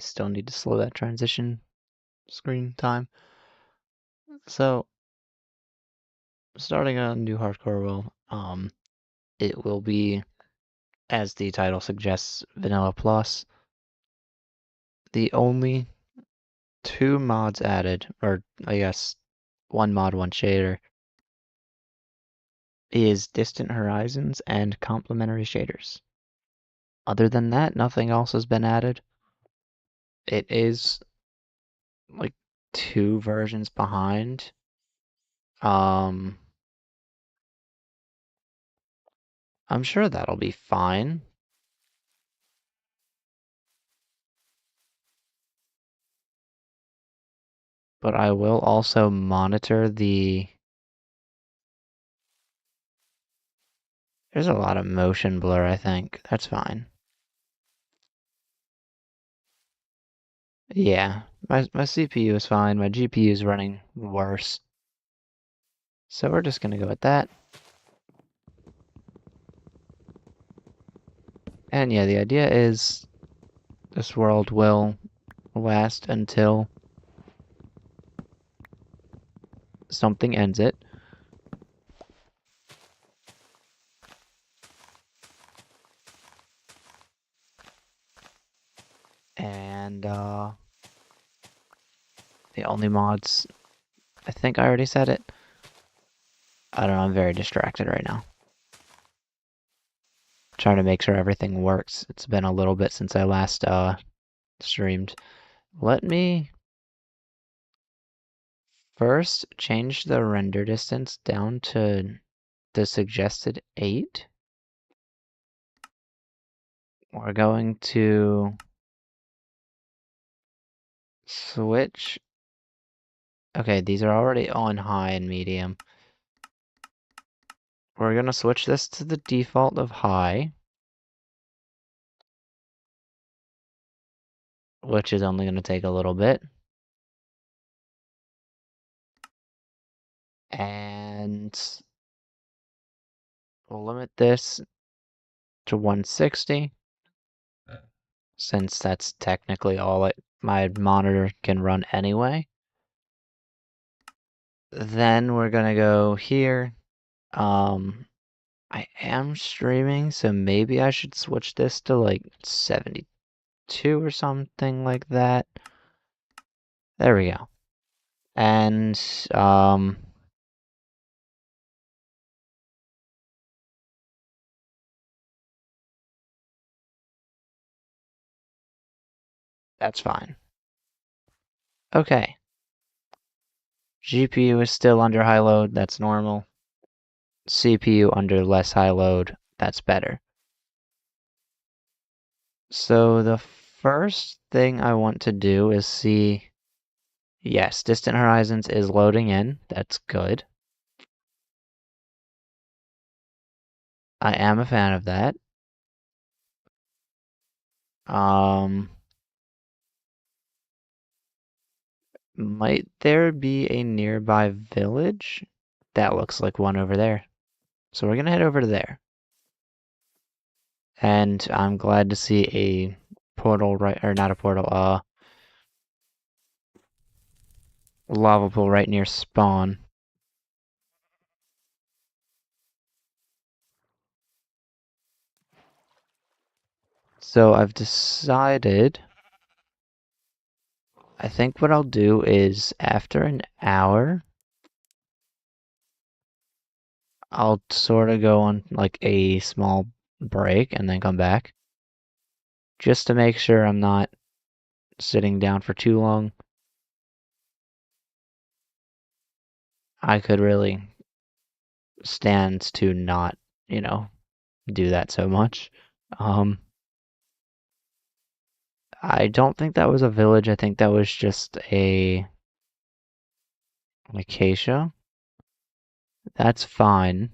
still need to slow that transition screen time. So, starting a new hardcore will, it will be, as the title suggests, Vanilla Plus. The only 2 mods added, or I guess 1 mod, 1 shader, is Distant Horizons and complementary shaders. Other than that, nothing else has been added. It is like 2 versions behind. I'm sure that'll be fine. But I will also monitor the... There's a lot of motion blur, I think. That's fine. Yeah, my CPU is fine. My GPU is running worse. So we're just gonna go with that. And yeah, the idea is this world will last until something ends it. And the only mods, I think I already said it. I don't know, I'm very distracted right now. Trying to make sure everything works. It's been a little bit since I last streamed. Let me first change the render distance down to the suggested 8. We're going to switch. Okay, these are already on high and medium. We're going to switch this to the default of high, which is only going to take a little bit. And we'll limit this to 160, since that's technically all my monitor can run anyway. Then we're gonna go here. I am streaming, so maybe I should switch this to like 72 or something like that. There we go. And that's fine. Okay. GPU is still under high load, that's normal. CPU under less high load, that's better. So the first thing I want to do is see, yes, Distant Horizons is loading in, that's good. I am a fan of that. Might there be a nearby village? That looks like one over there. So we're gonna head over to there. And I'm glad to see a portal or not a portal, lava pool right near spawn. So I've decided, I think what I'll do is after an hour, I'll sort of go on like a small break and then come back. Just to make sure I'm not sitting down for too long. I could really stand to not, do that so much. I don't think that was a village. I think that was just an acacia. That's fine.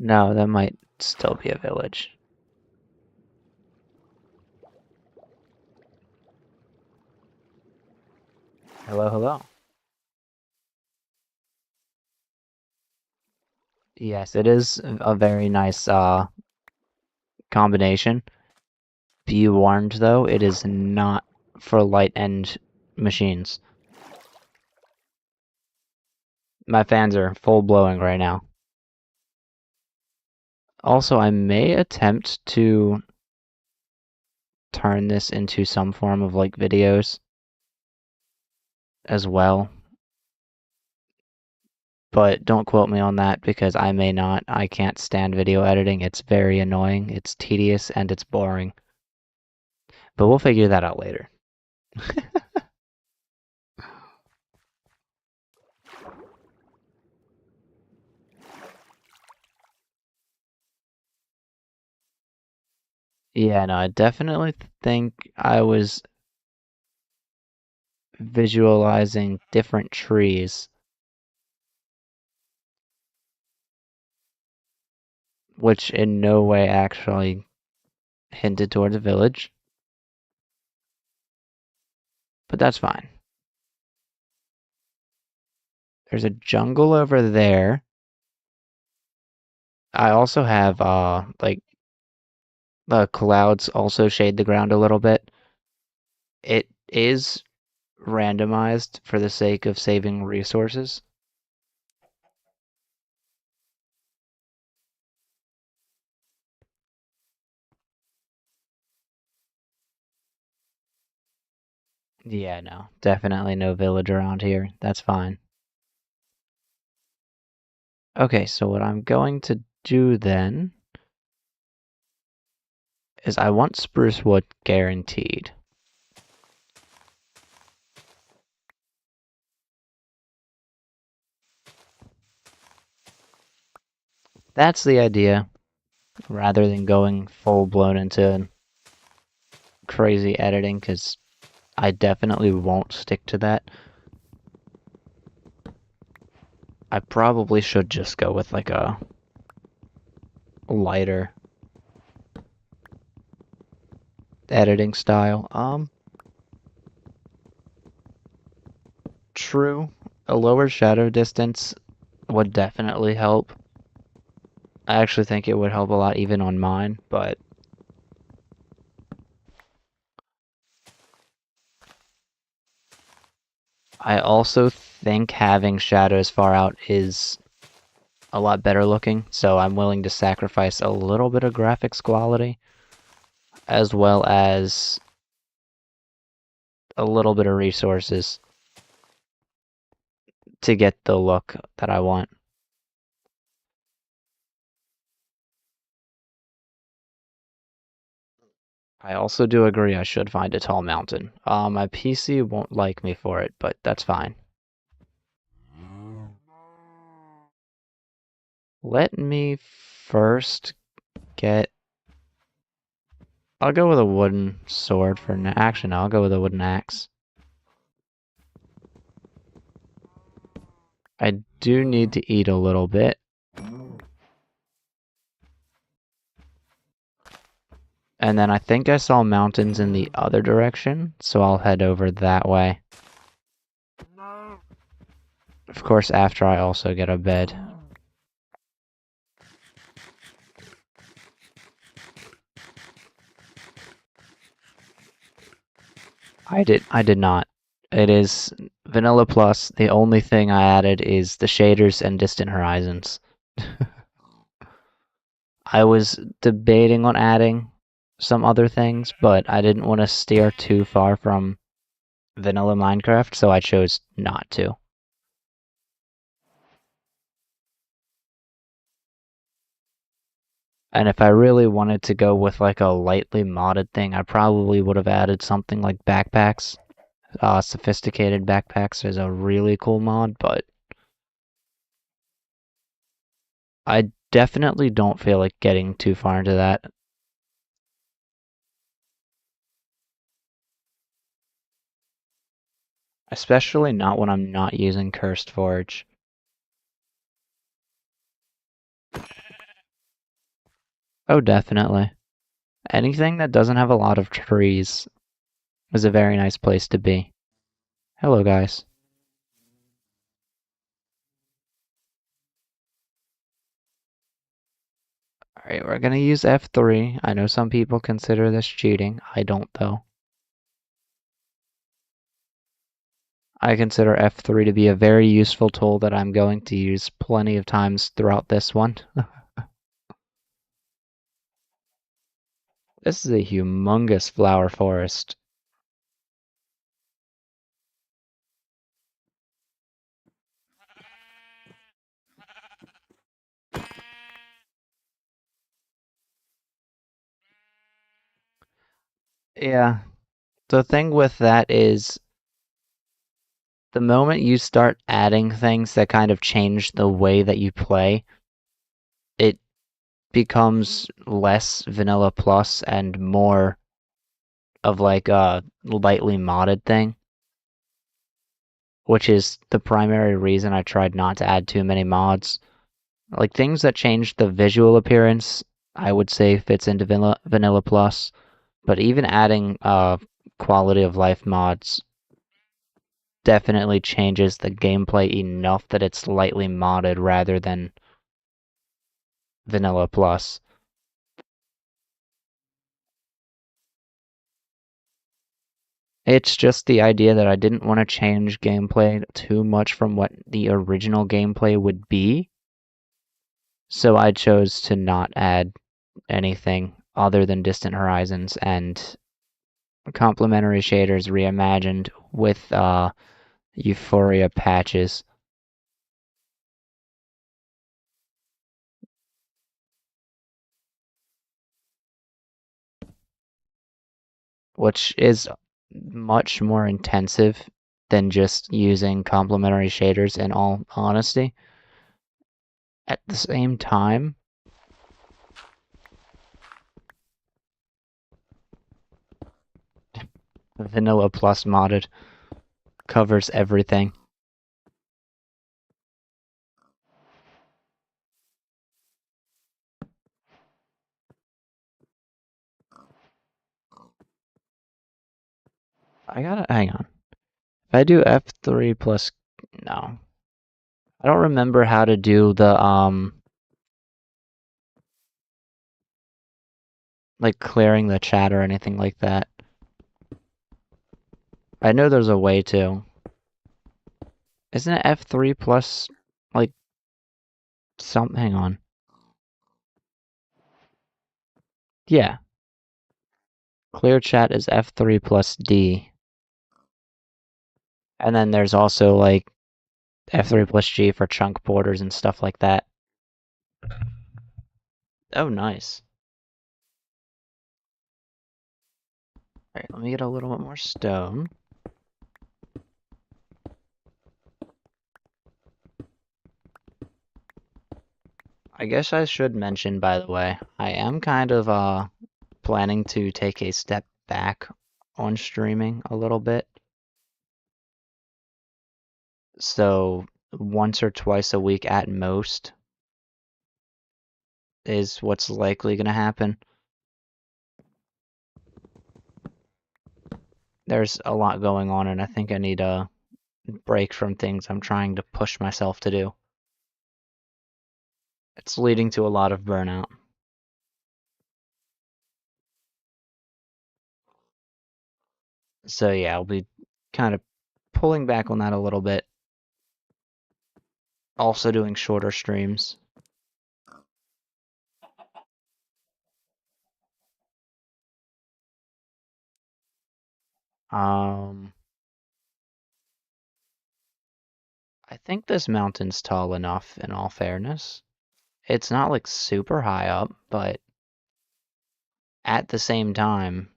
No, that might still be a village. Hello, hello. Yes, it is a very nice combination. Be warned though, it is not for light-end machines. My fans are full blowing right now. Also, I may attempt to turn this into some form of like videos as well. But don't quote me on that because I may not. I can't stand video editing. It's very annoying, it's tedious, and it's boring. But we'll figure that out later. Yeah, no, I definitely think I was visualizing different trees, which in no way actually hinted towards a village. But that's fine. There's a jungle over there. I also have like the clouds also shade the ground a little bit. It is randomized for the sake of saving resources. Yeah, no, definitely no village around here. That's fine. Okay, so what I'm going to do then is I want spruce wood guaranteed. That's the idea, rather than going full blown into crazy editing, because I definitely won't stick to that. I probably should just go with like a lighter editing style. True, a lower shadow distance would definitely help. I actually think it would help a lot even on mine, but I also think having shadows far out is a lot better looking, so I'm willing to sacrifice a little bit of graphics quality as well as a little bit of resources to get the look that I want. I also do agree I should find a tall mountain. My PC won't like me for it, but that's fine. Let me first get... I'll go with a wooden sword for now. Actually, no, I'll go with a wooden axe. I do need to eat a little bit. And then I think I saw mountains in the other direction, so I'll head over that way. Of course, after I also get a bed. I did not. It is Vanilla Plus. The only thing I added is the shaders and distant horizons. I was debating on adding some other things, but I didn't want to steer too far from vanilla Minecraft, so I chose not to. And if I really wanted to go with like a lightly modded thing, I probably would have added something like backpacks. Sophisticated backpacks is a really cool mod, but I definitely don't feel like getting too far into that. Especially not when I'm not using Cursed Forge. Oh, definitely. Anything that doesn't have a lot of trees is a very nice place to be. Hello, guys. Alright, we're gonna use F3. I know some people consider this cheating. I don't, though. I consider F3 to be a very useful tool that I'm going to use plenty of times throughout this one. This is a humongous flower forest. Yeah, the thing with that is the moment you start adding things that kind of change the way that you play, it becomes less vanilla plus and more of like a lightly modded thing, which is the primary reason I tried not to add too many mods. Like things that change the visual appearance, I would say fits into vanilla plus, but even adding quality of life mods definitely changes the gameplay enough that it's lightly modded rather than vanilla plus. It's just the idea that I didn't want to change gameplay too much from what the original gameplay would be, so I chose to not add anything other than Distant Horizons and complementary shaders reimagined with Euphoria patches, which is much more intensive than just using complementary shaders in all honesty. At the same time, Vanilla Plus modded covers everything. I gotta hang on. If I do F3 plus no. I don't remember how to do the like clearing the chat or anything like that. I know there's a way to. Isn't it F3 plus like some hang on. Yeah. Clear chat is F3 plus D. And then there's also like F3 plus G for chunk borders and stuff like that. Oh, nice. Alright, let me get a little bit more stone. I guess I should mention, by the way, I am kind of planning to take a step back on streaming a little bit. So once or twice a week at most is what's likely going to happen. There's a lot going on, and I think I need a break from things I'm trying to push myself to do. It's leading to a lot of burnout. So yeah, I'll be kind of pulling back on that a little bit. Also doing shorter streams. I think this mountain's tall enough, in all fairness. It's not like super high up, but at the same time,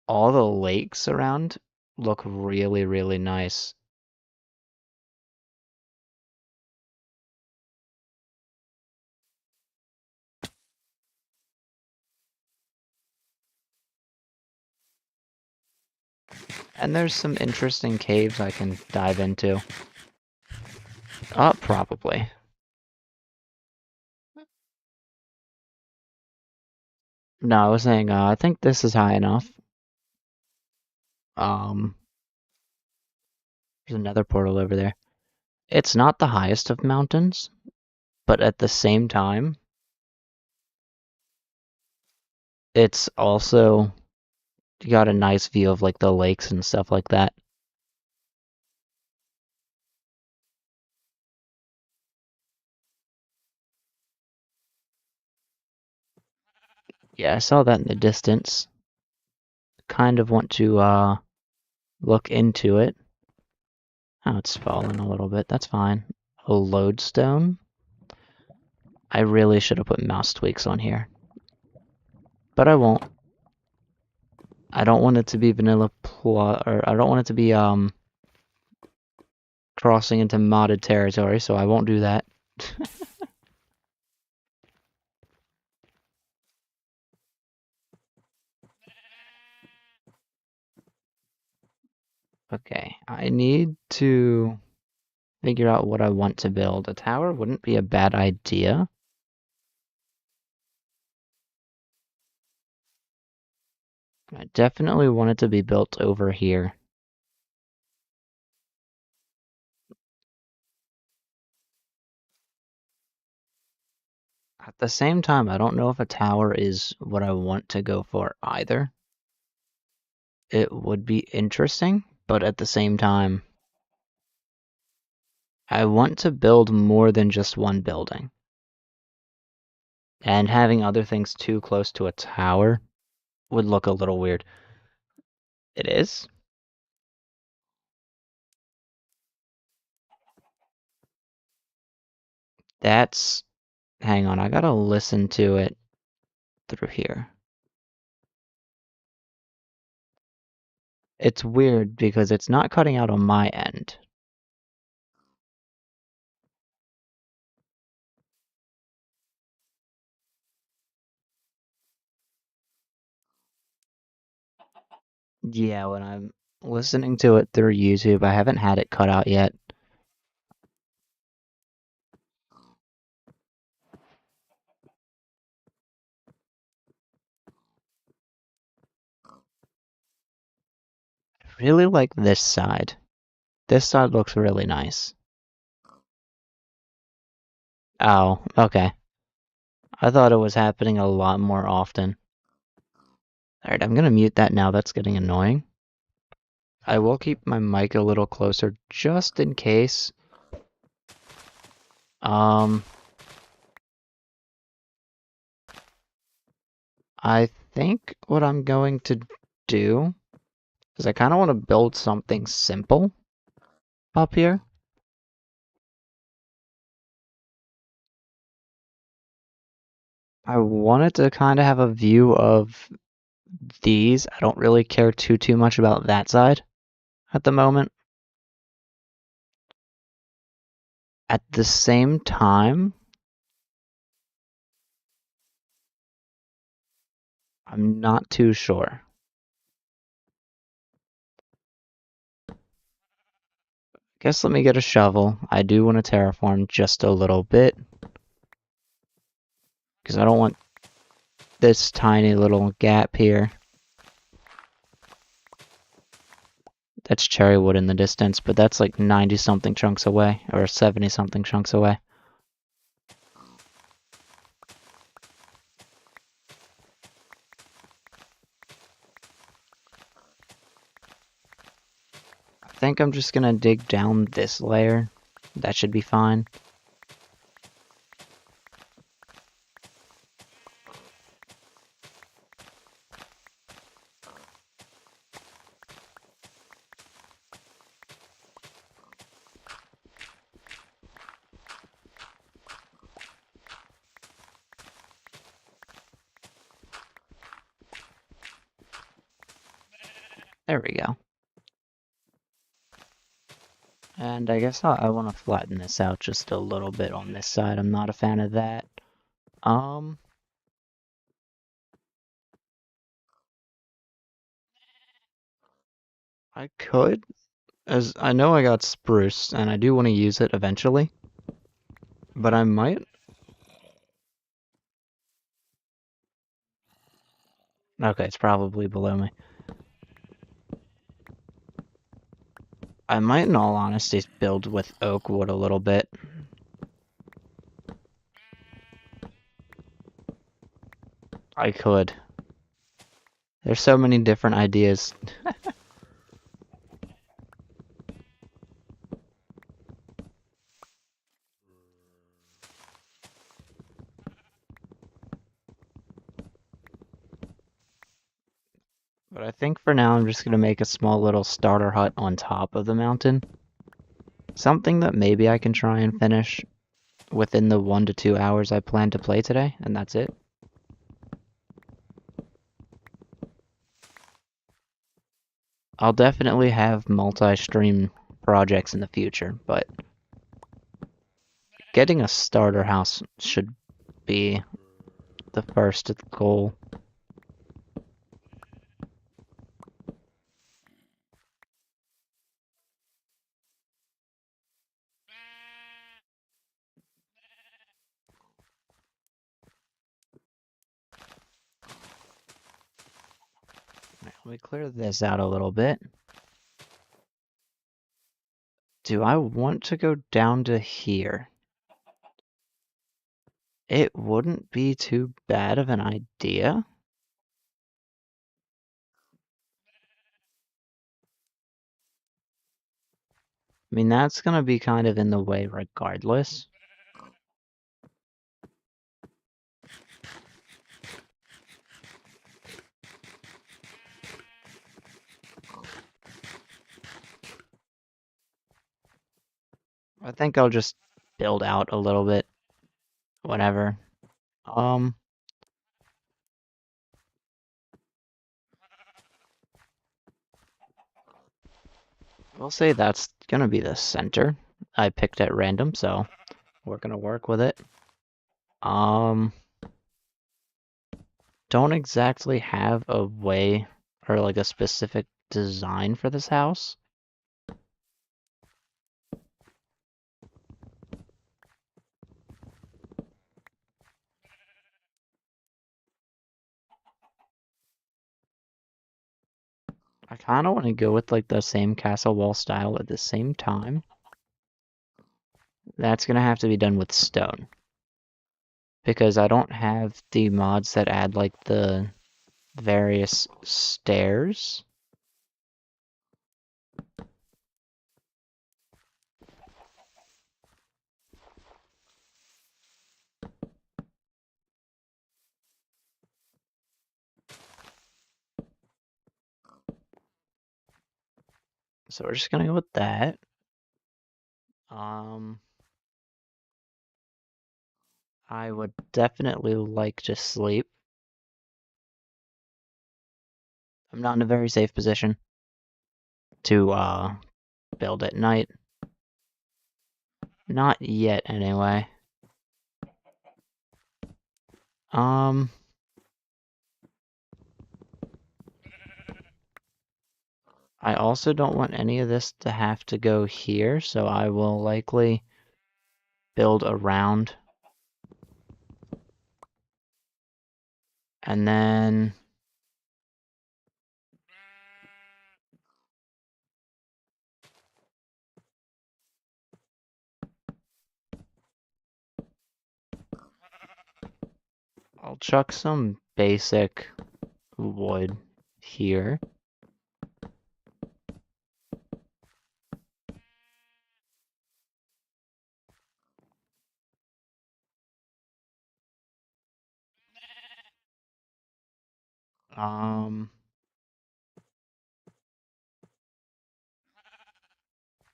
all the lakes around look really, really nice. And there's some interesting caves I can dive into. Probably. No, I was saying, I think this is high enough. Um, there's another portal over there. It's not the highest of mountains, but at the same time, It's also you got a nice view of like the lakes and stuff like that. Yeah, I saw that in the distance. Kind of want to look into it. Oh, it's fallen a little bit. That's fine. A lodestone. I really should have put mouse tweaks on here, but I won't. I don't want it to be vanilla or I don't want it to be crossing into modded territory, so I won't do that. Okay, I need to figure out what I want to build. A tower wouldn't be a bad idea. I definitely want it to be built over here. At the same time, I don't know if a tower is what I want to go for either. It would be interesting, but at the same time, I want to build more than just one building. And having other things too close to a tower would look a little weird. It is? That's... Hang on, I gotta listen to it through here. It's weird because it's not cutting out on my end. Yeah, when I'm listening to it through YouTube, I haven't had it cut out yet. I really like this side. This side looks really nice. Oh, okay. I thought it was happening a lot more often. Alright, I'm gonna mute that now, that's getting annoying. I will keep my mic a little closer just in case. I think what I'm going to do is I kind of want to build something simple up here. I wanted to kind of have a view of these. I don't really care too much about that side at the moment. At the same time, I'm not too sure. Guess let me get a shovel. I do want to terraform just a little bit, because I don't want this tiny little gap here. That's cherry wood in the distance, but that's like 90 something chunks away, or 70 something chunks away. I think I'm just gonna dig down this layer. That should be fine. There we go. And I guess I want to flatten this out just a little bit on this side. I'm not a fan of that. I could, as I know I got spruce, and I do want to use it eventually. But I might... Okay, it's probably below me. I might, in all honesty, build with oak wood a little bit. I could. There's so many different ideas. But I think for now I'm just gonna make a small little starter hut on top of the mountain. Something that maybe I can try and finish within the 1 to 2 hours I plan to play today, and that's it. I'll definitely have multi-stream projects in the future, but getting a starter house should be the first goal. Let me clear this out a little bit. Do I want to go down to here? It wouldn't be too bad of an idea. I mean, that's gonna be kind of in the way regardless. I think I'll just build out a little bit, whatever. We'll say that's gonna be the center. I picked at random, so we're gonna work with it. Don't exactly have a way or like a specific design for this house. I kind of want to go with like the same castle wall style at the same time. That's gonna have to be done with stone. Because I don't have the mods that add like the various stairs. So we're just gonna go with that. I would definitely like to sleep. I'm not in a very safe position to build at night. Not yet, anyway. I also don't want any of this to have to go here, so I will likely build around. And then I'll chuck some basic wood here.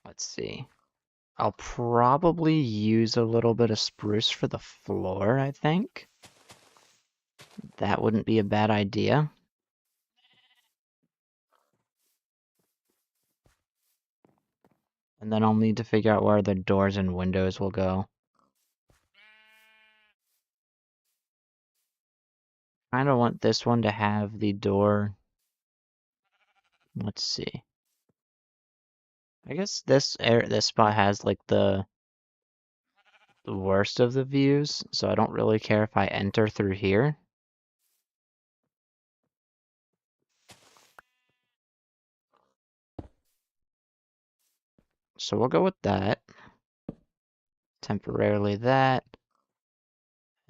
Let's see. I'll probably use a little bit of spruce for the floor, I think. That wouldn't be a bad idea. And then I'll need to figure out where the doors and windows will go. Kinda want this one to have the door. Let's see. I guess this spot has like the worst of the views, so I don't really care if I enter through here. So we'll go with that. Temporarily that.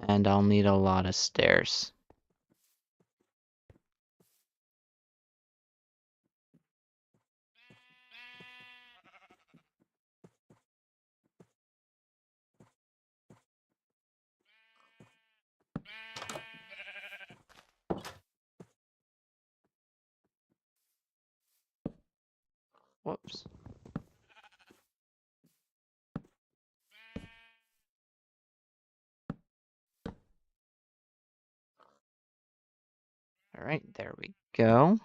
And I'll need a lot of stairs. Whoops. Alright, there we go.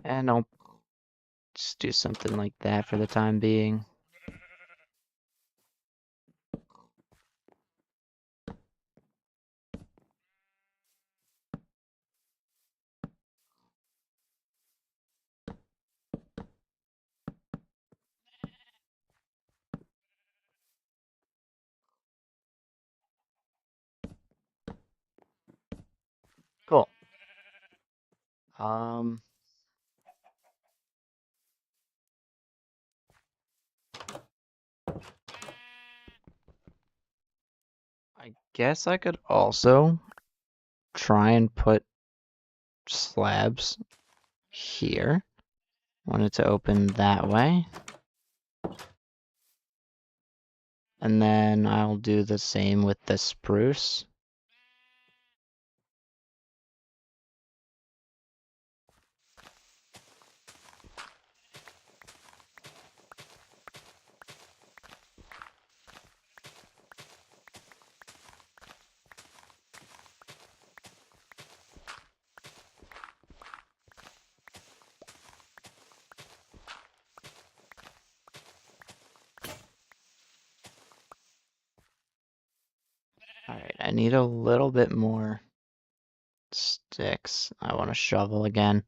And I'll just do something like that for the time being. Cool. I guess I could also try and put slabs here. Want it to open that way. And then I'll do the same with the spruce. Alright, I need a little bit more sticks. I want a shovel again.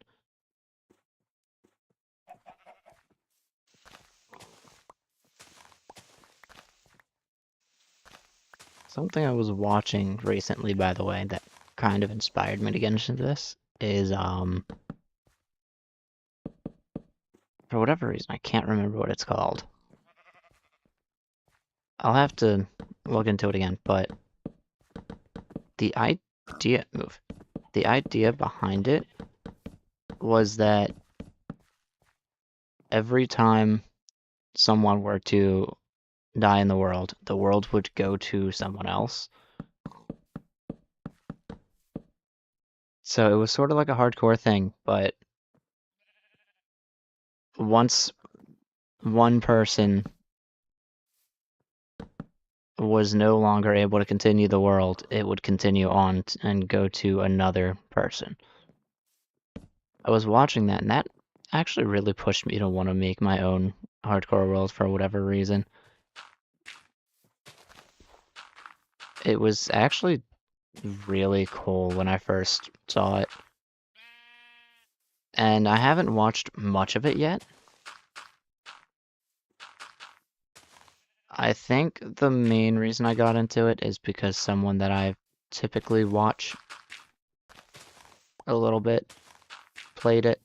Something I was watching recently, by the way, that kind of inspired me to get into this is, for whatever reason, I can't remember what it's called. I'll have to look into it again, but the idea behind it was that every time someone were to die in the world would go to someone else. So it was sort of like a hardcore thing, but once one person was no longer able to continue the world, it would continue on and go to another person. I was watching that, and that actually really pushed me to want to make my own hardcore world for whatever reason. It was actually really cool when I first saw it. And I haven't watched much of it yet. I think the main reason I got into it is because someone that I typically watch a little bit played it.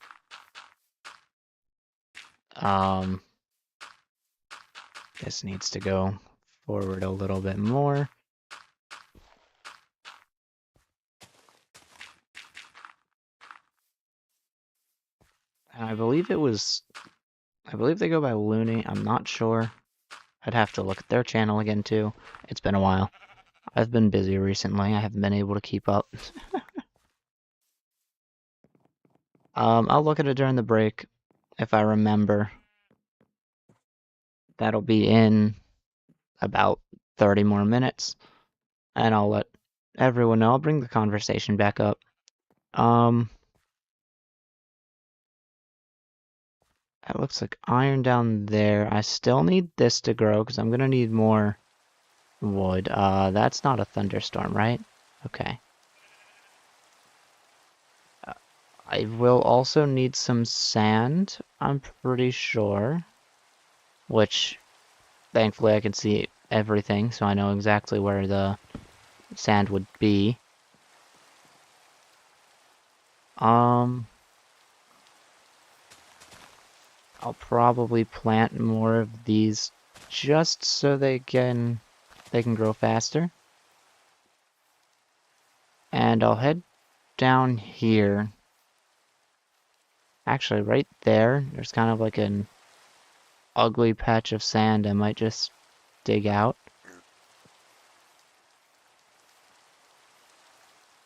This needs to go forward a little bit more. And I believe they go by Looney, I'm not sure. I'd have to look at their channel again too. It's been a while. I've been busy recently, I haven't been able to keep up. I'll look at it during the break, if I remember. That'll be in about 30 more minutes, and I'll let everyone know. I'll bring the conversation back up. It looks like iron down there. I still need this to grow, because I'm gonna need more wood. That's not a thunderstorm, right? Okay. I will also need some sand, I'm pretty sure. Which, thankfully, I can see everything, so I know exactly where the sand would be. I'll probably plant more of these just so they can grow faster. And I'll head down here. Actually, right there's kind of like an ugly patch of sand I might just dig out.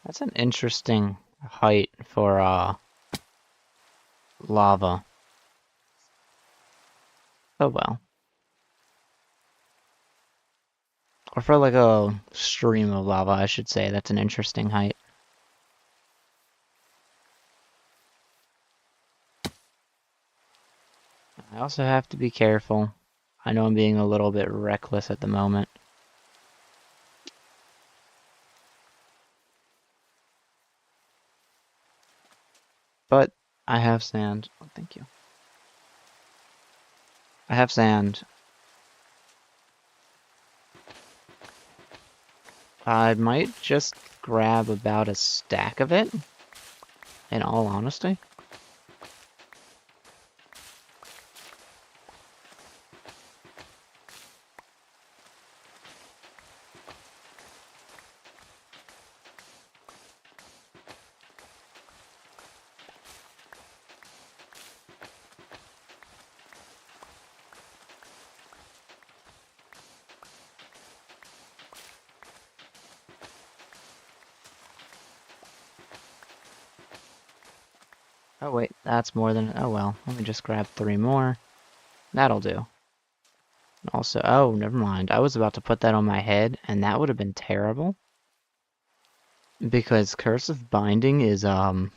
That's an interesting height for lava. Oh well. Or for like a stream of lava, I should say. That's an interesting height. I also have to be careful. I know I'm being a little bit reckless at the moment. But I have sand. Oh, thank you. I have sand. I might just grab about a stack of it, in all honesty. Oh wait, that's more than... Oh well, let me just grab 3 more. That'll do. Also, oh, never mind. I was about to put that on my head, and that would have been terrible. Because Curse of Binding is, not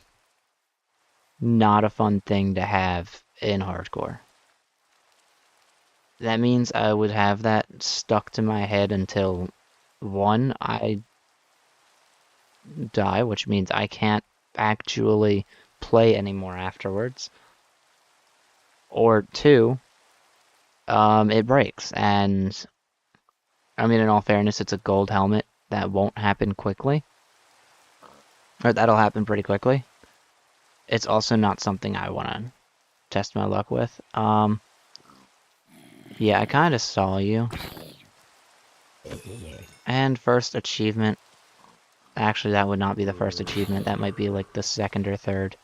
a fun thing to have in hardcore. That means I would have that stuck to my head until, 1, I die, which means I can't actually play anymore afterwards. Or 2, it breaks, and I mean, in all fairness, it's a gold helmet. That won't happen quickly. Or that'll happen pretty quickly. It's also not something I want to test my luck with. Yeah, I kind of saw you. And first achievement. Actually, that would not be the first achievement. That might be like the second or third.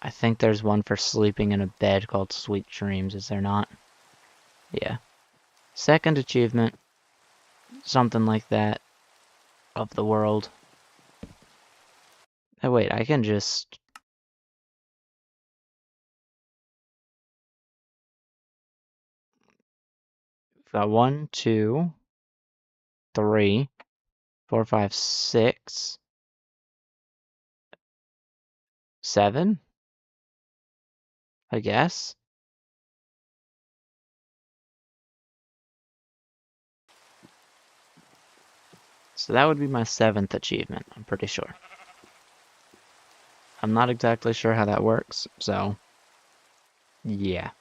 I think there's one for sleeping in a bed called Sweet Dreams, is there not? Yeah. Second achievement. Something like that. Of the world. Oh wait, I can just... Got 1, 2, 3, 4, 5, 6, 7, I guess. So that would be my 7th achievement, I'm pretty sure. I'm not exactly sure how that works, so yeah.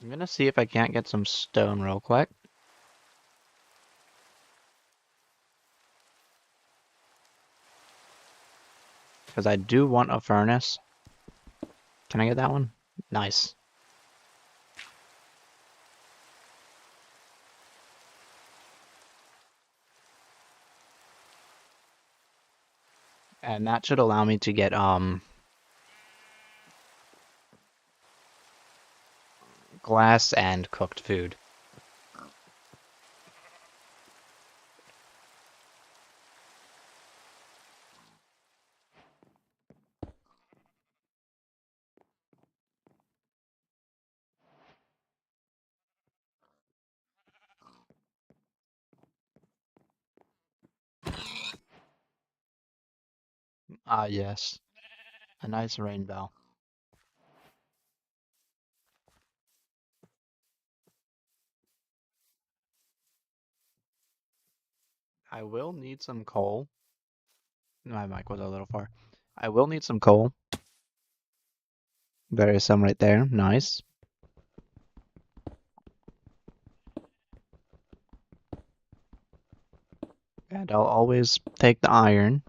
I'm gonna see if I can't get some stone real quick. Because I do want a furnace. Can I get that one? Nice. And that should allow me to get, glass and cooked food. Ah, yes. A nice rainbow. I will need some coal. My mic was a little far. I will need some coal. There is some right there. Nice. And I'll always take the iron.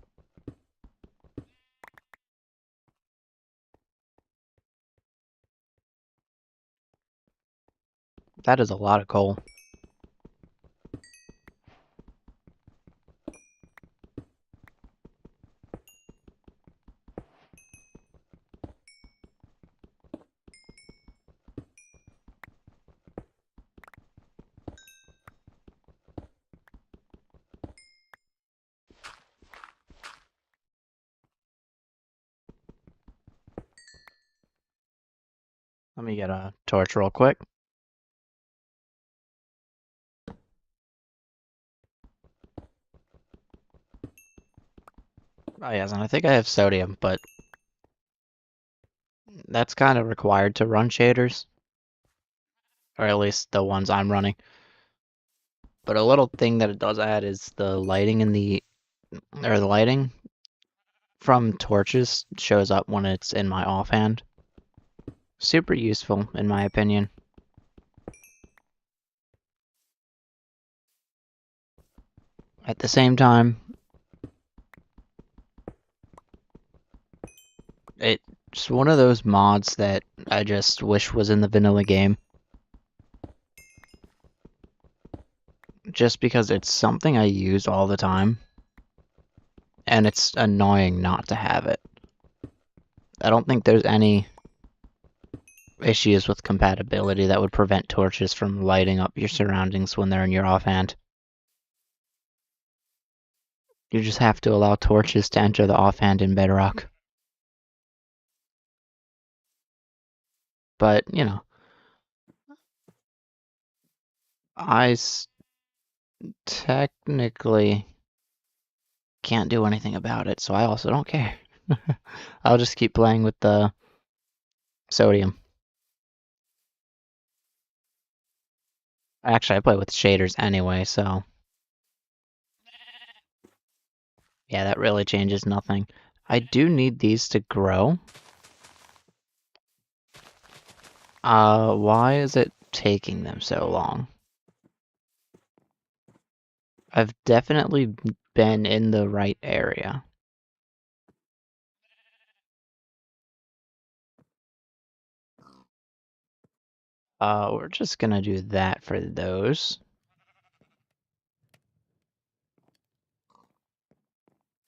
That is a lot of coal. Let me get a torch real quick. Oh yes, and I think I have sodium, but that's kind of required to run shaders, or at least the ones I'm running. But a little thing that it does add is the lighting the lighting from torches shows up when it's in my offhand. Super useful, in my opinion. At the same time, it's one of those mods that I just wish was in the vanilla game. Just because it's something I use all the time, and it's annoying not to have it. I don't think there's any issues with compatibility that would prevent torches from lighting up your surroundings when they're in your offhand. You just have to allow torches to enter the offhand in Bedrock. But, you know, I technically can't do anything about it, so I also don't care. I'll just keep playing with the sodium. Actually, I play with shaders anyway, so yeah, that really changes nothing. I do need these to grow. Why is it taking them so long? I've definitely been in the right area. We're just gonna do that for those.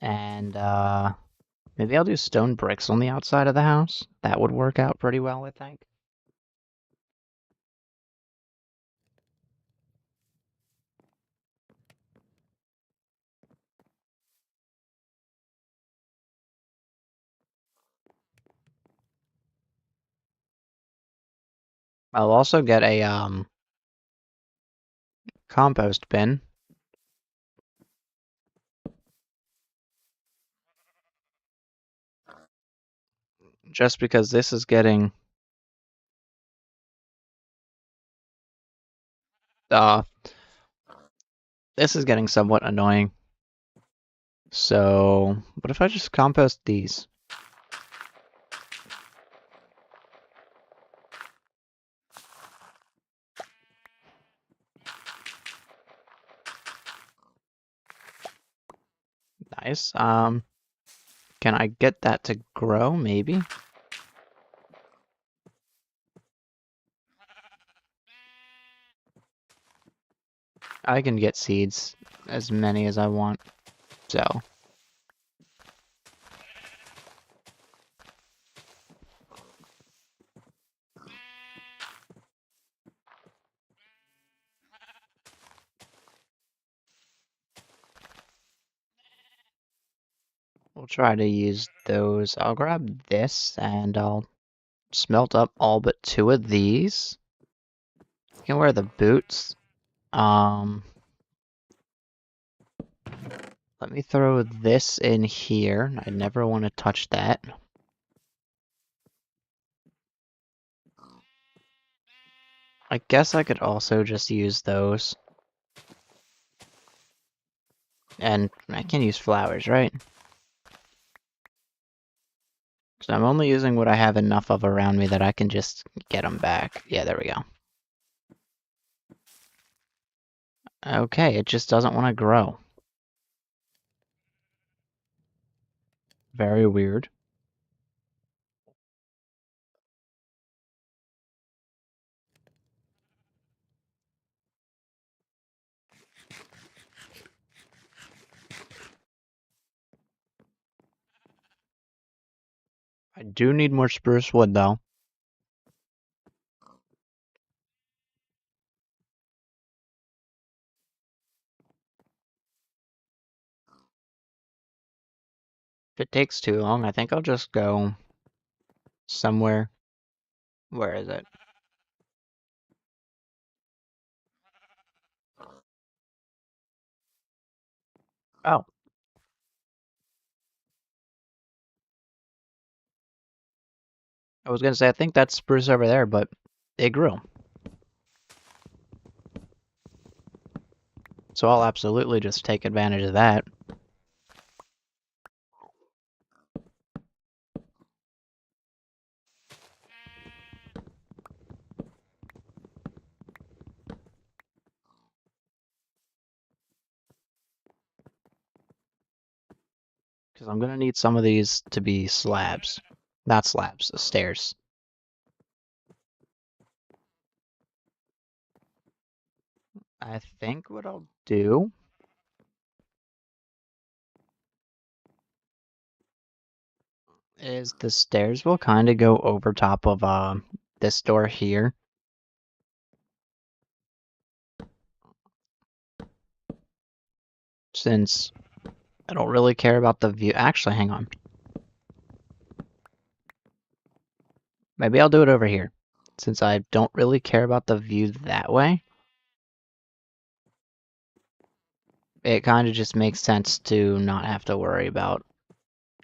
And, maybe I'll do stone bricks on the outside of the house. That would work out pretty well, I think. I'll also get a, compost bin. Just because this is getting, uh, this is getting somewhat annoying. So, what if I just compost these? Nice. Can I get that to grow, maybe? I can get seeds, as many as I want, so. We'll try to use those. I'll grab this, and I'll smelt up all but 2 of these. I can wear the boots. Let me throw this in here. I never want to touch that. I guess I could also just use those. And I can use flowers, right? So I'm only using what I have enough of around me that I can just get them back. Yeah, there we go. Okay, it just doesn't want to grow. Very weird. I do need more spruce wood, though. If it takes too long, I think I'll just go somewhere Where is it? Oh. I was gonna say, I think that's spruce over there, but it grew. So I'll absolutely just take advantage of that. Because I'm gonna need some of these to be slabs. Not slabs, stairs. I think what I'll do is the stairs will kind of go over top of this door here. Since I don't really care about the view. Actually, hang on. Maybe I'll do it over here. Since I don't really care about the view that way, it kind of just makes sense to not have to worry about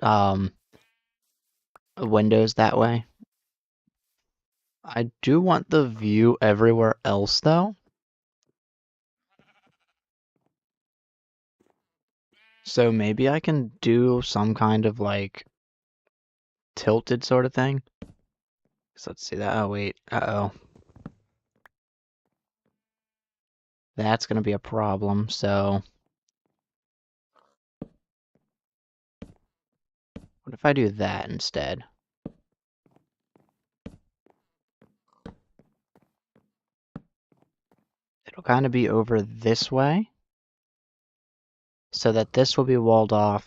um, windows that way. I do want the view everywhere else, though. So maybe I can do some kind of like tilted sort of thing. So let's see that. Oh, wait. Uh-oh. That's going to be a problem. So what if I do that instead? It'll kind of be over this way. So that this will be walled off.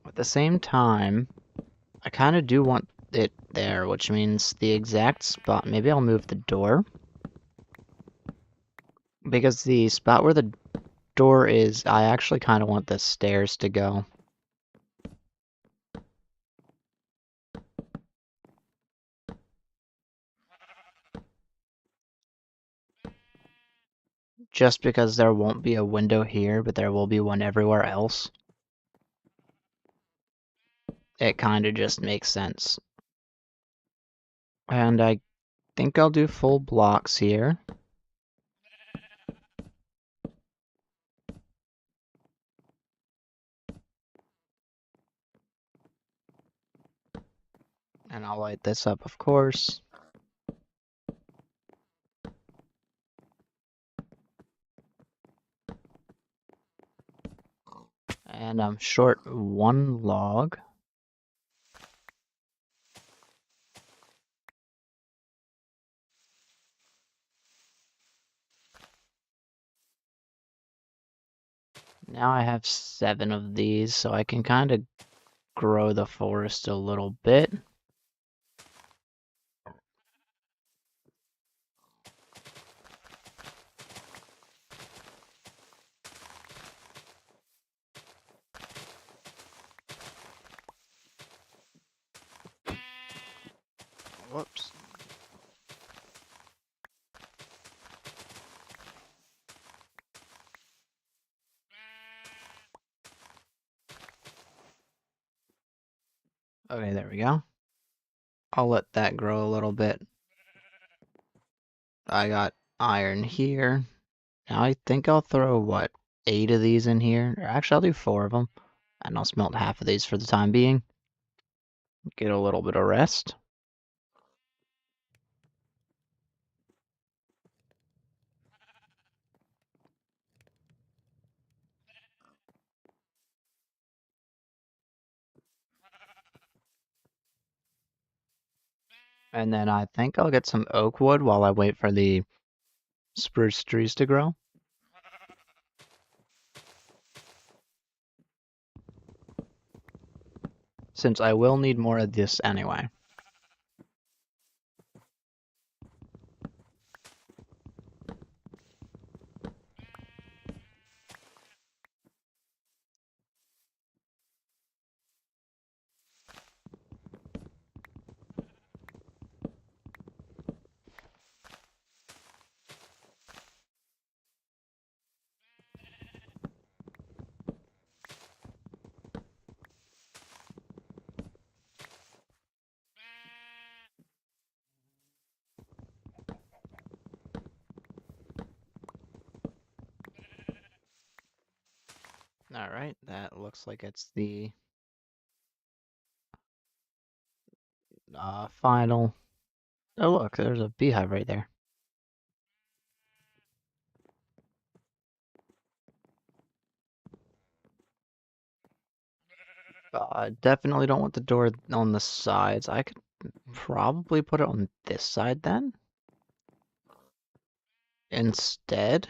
At the same time, I kind of do want it there, which means the exact spot. Maybe I'll move the door. Because the spot where the door is, I actually kind of want the stairs to go. Just because there won't be a window here, but there will be one everywhere else. It kind of just makes sense. And I think I'll do full blocks here. And I'll light this up, of course. And I'm short one log. Now I have 7 of these, so I can kind of grow the forest a little bit. Whoops. Okay, there we go. I'll let that grow a little bit. I got iron here. Now I think I'll throw, what, 8 of these in here? Or actually, I'll do 4 of them. And I'll smelt half of these for the time being. Get a little bit of rest. And then I think I'll get some oak wood while I wait for the spruce trees to grow. Since I will need more of this anyway. Alright, that looks like it's the final. Oh, look, there's a beehive right there. Definitely don't want the door on the sides. I could probably put it on this side then. Instead.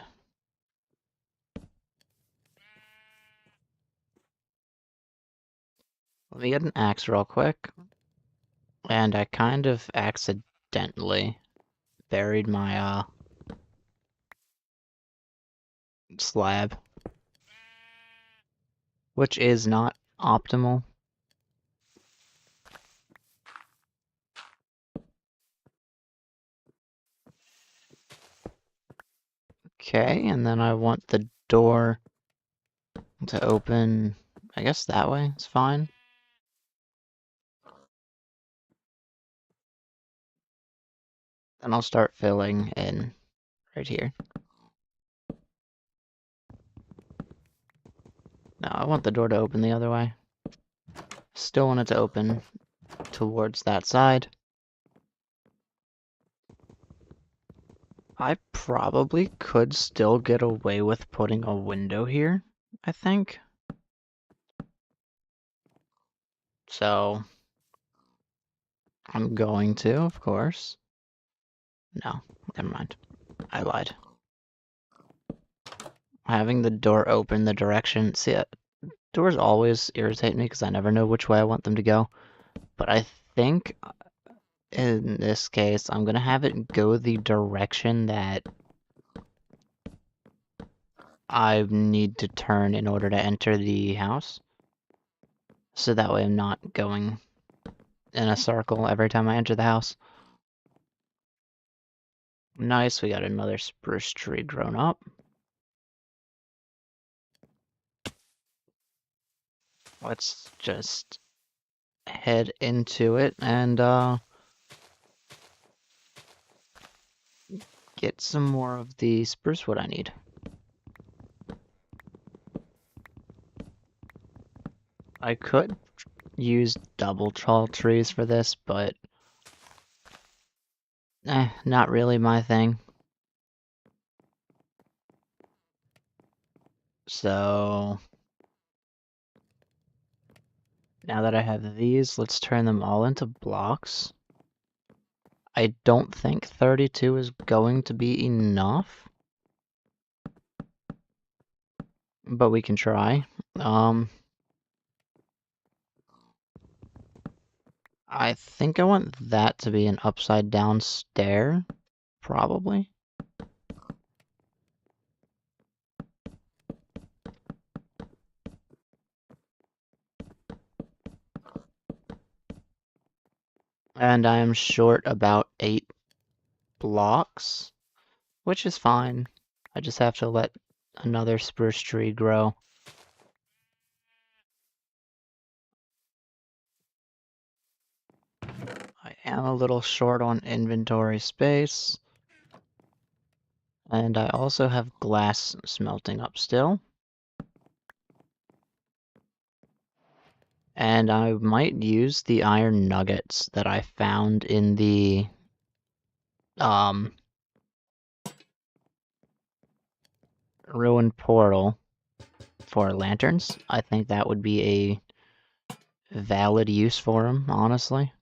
Let me get an axe real quick. And I kind of accidentally buried my slab, which is not optimal. Okay, and then I want the door to open, I guess that way is fine. Then I'll start filling in right here. No, I want the door to open the other way. Still want it to open towards that side. I probably could still get away with putting a window here, I think. So, I'm going to, of course. No, never mind. I lied. Having the door open the direction. See, doors always irritate me because I never know which way I want them to go. But I think in this case, I'm gonna have it go the direction that I need to turn in order to enter the house. So that way I'm not going in a circle every time I enter the house. Nice, we got another spruce tree grown up. Let's just head into it and get some more of the spruce wood I need. I could use double tall trees for this, but not really my thing. So now that I have these, let's turn them all into blocks. I don't think 32 is going to be enough, but we can try. I think I want that to be an upside down stair, probably. And I am short about 8 blocks, which is fine. I just have to let another spruce tree grow. I am a little short on inventory space. And I also have glass smelting up still. And I might use the iron nuggets that I found in the ruined portal for lanterns. I think that would be a valid use for them, honestly.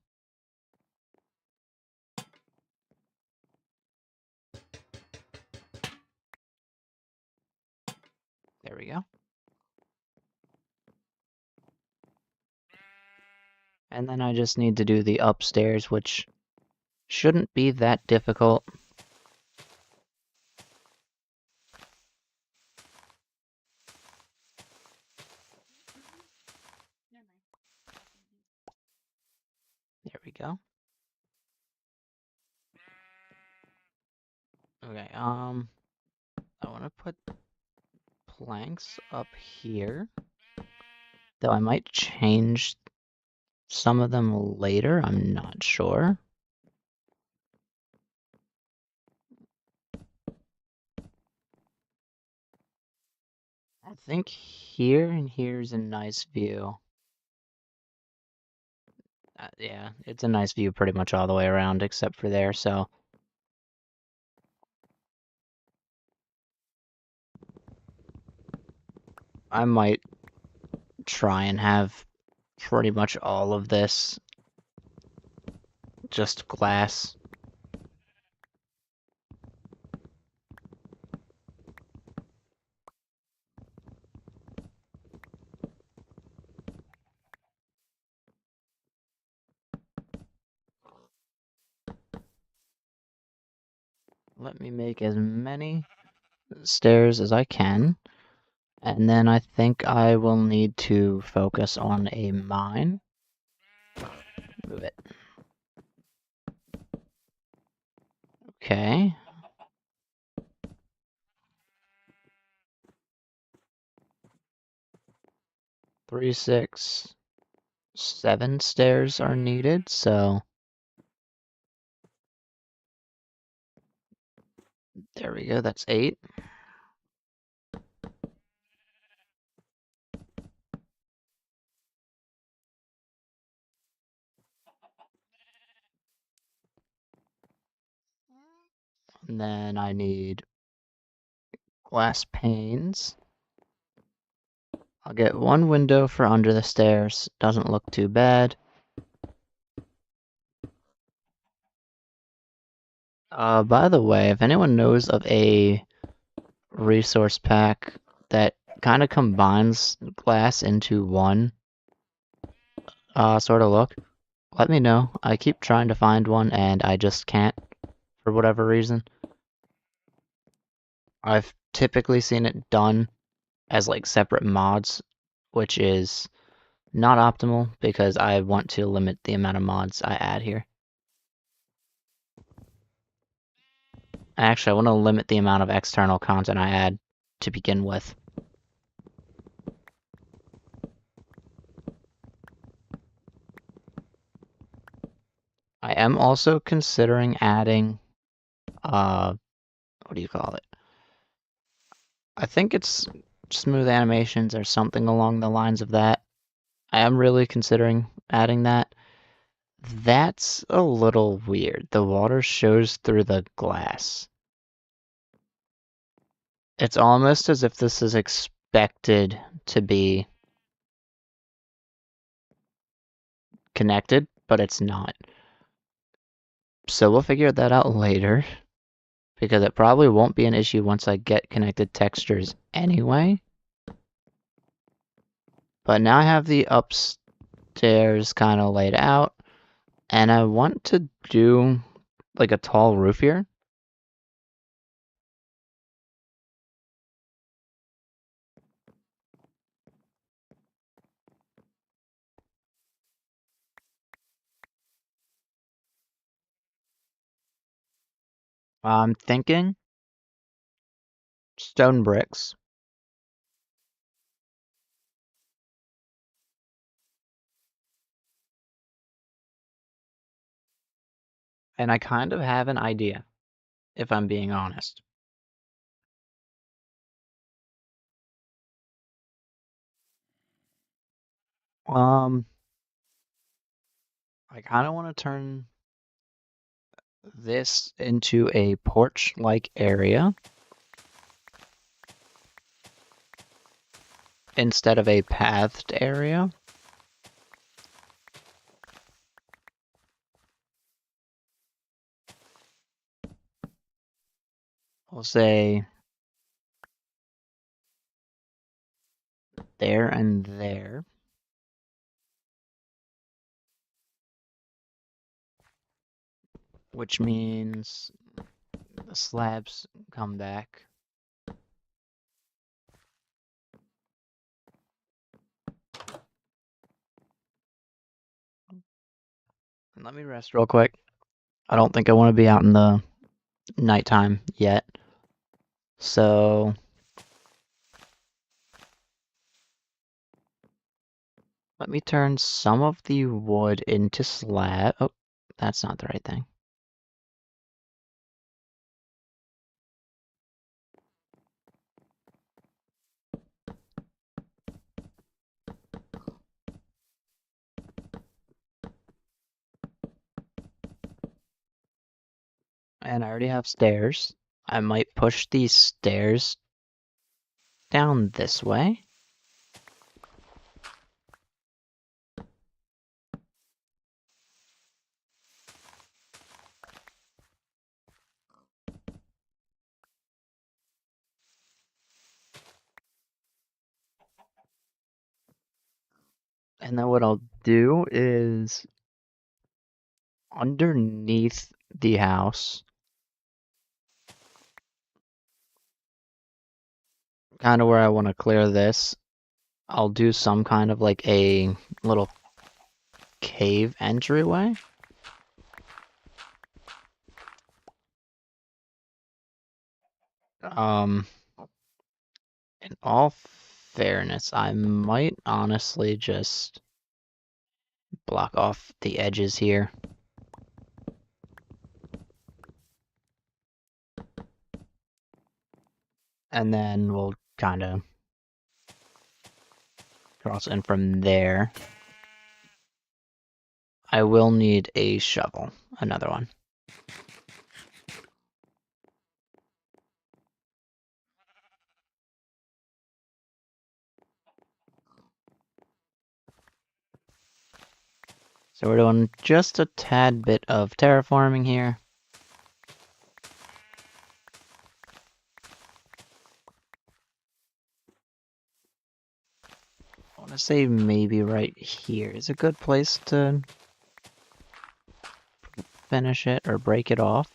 There we go. And then I just need to do the upstairs, which shouldn't be that difficult. There we go. Okay, I want to put planks up here. Though I might change some of them later, I'm not sure. I think here and here's a nice view. Yeah, it's a nice view pretty much all the way around except for there, so. I might try and have pretty much all of this just glass. Let me make as many stairs as I can, and then I think I will need to focus on a mine. Move it. Okay. 3, 6, 7 stairs are needed, so there we go, that's 8. And then I need glass panes. I'll get 1 window for under the stairs, doesn't look too bad. By the way, if anyone knows of a resource pack that kind of combines glass into one sort of look, let me know. I keep trying to find one and I just can't for whatever reason. I've typically seen it done as like separate mods, which is not optimal because I want to limit the amount of mods I add here. Actually, I want to limit the amount of external content I add to begin with. I am also considering adding, what do you call it? I think it's smooth animations or something along the lines of that. I am really considering adding that. That's a little weird. The water shows through the glass. It's almost as if this is expected to be connected, but it's not. So we'll figure that out later, because it probably won't be an issue once I get connected textures anyway. But now I have the upstairs kind of laid out, and I want to do like a tall roof here. I'm thinking stone bricks. And I kind of have an idea, if I'm being honest. Um, I kind of want to turn this into a porch-like area instead of a pathed area. We'll say there and there. Which means the slabs come back. And let me rest real quick. I don't think I want to be out in the nighttime yet. So let me turn some of the wood into slab. Oh, that's not the right thing. And I already have stairs. I might push these stairs down this way. And then what I'll do is underneath the house, kind of where I want to clear this, I'll do some kind of like a little cave entryway. In all fairness, I might honestly just block off the edges here. And then we'll kind of cross in from there. I will need a shovel, another one. So we're doing just a tad bit of terraforming here. I want to say maybe right here is a good place to finish it or break it off.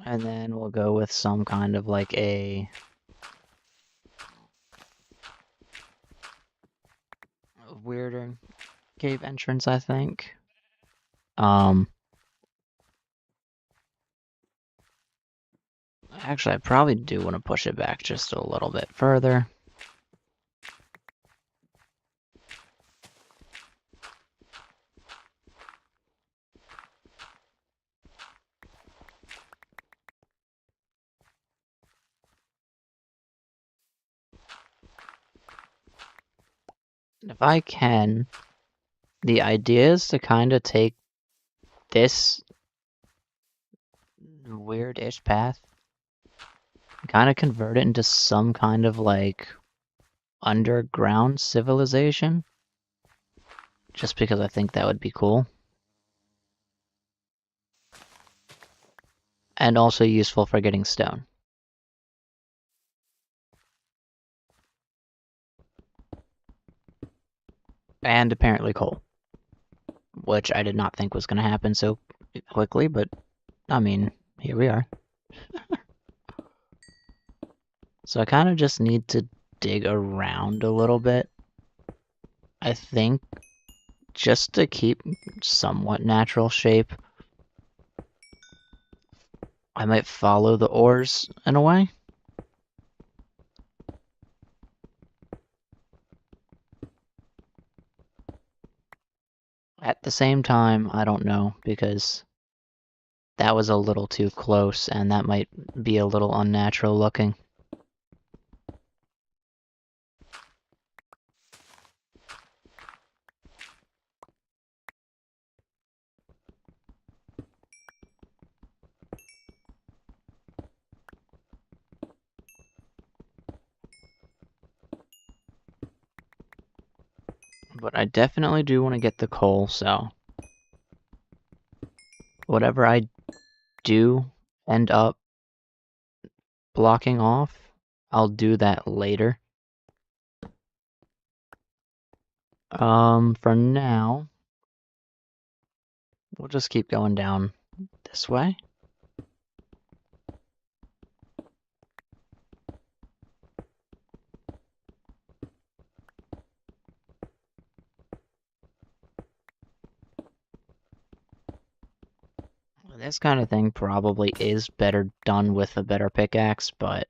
And then we'll go with some kind of like a weirder cave entrance, I think. Actually, I probably do want to push it back just a little bit further. If I can, the idea is to kind of take this weird-ish path, kind of convert it into some kind of like underground civilization, just because I think that would be cool. And also useful for getting stone. And apparently coal. Which I did not think was going to happen so quickly, but I mean, here we are. So I kind of just need to dig around a little bit, I think, just to keep somewhat natural shape. I might follow the ores in a way. At the same time, I don't know, because that was a little too close, and that might be a little unnatural looking. But I definitely do want to get the coal, so whatever I do end up blocking off, I'll do that later. For now, we'll just keep going down this way. This kind of thing probably is better done with a better pickaxe, but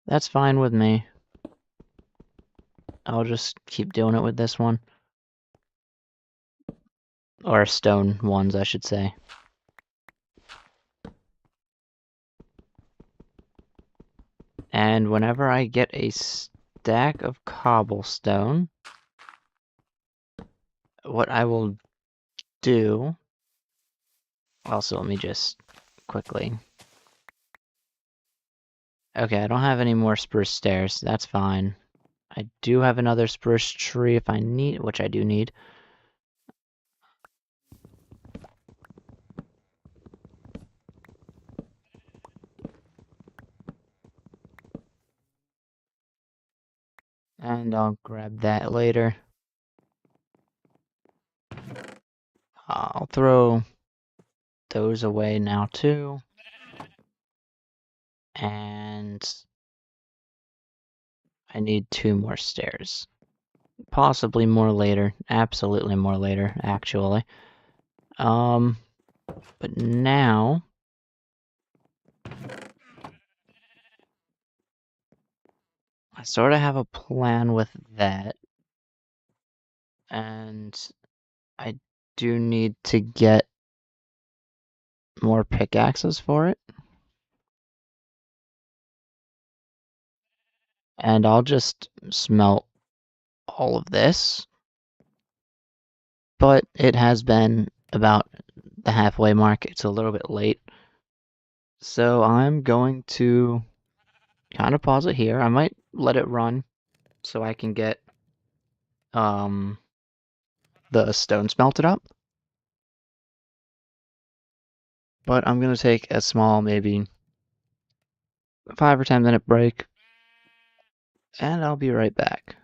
that's fine with me. I'll just keep doing it with this one. Or stone ones, I should say. And whenever I get a stack of cobblestone, what I will do... Also, let me just quickly... Okay, I don't have any more spruce stairs. That's fine. I do have another spruce tree if I need, which I do need. And I'll grab that later. I'll throw those away now too. And I need 2 more stairs. Possibly more later. Absolutely more later, actually. But now... I sort of have a plan with that. And I do need to get more pickaxes for it. And I'll just smelt all of this. But it has been about the halfway mark. It's a little bit late. So I'm going to kind of pause it here. I might let it run so I can get the stone smelted up. But I'm going to take a small, maybe 5 or 10 minute break. And I'll be right back.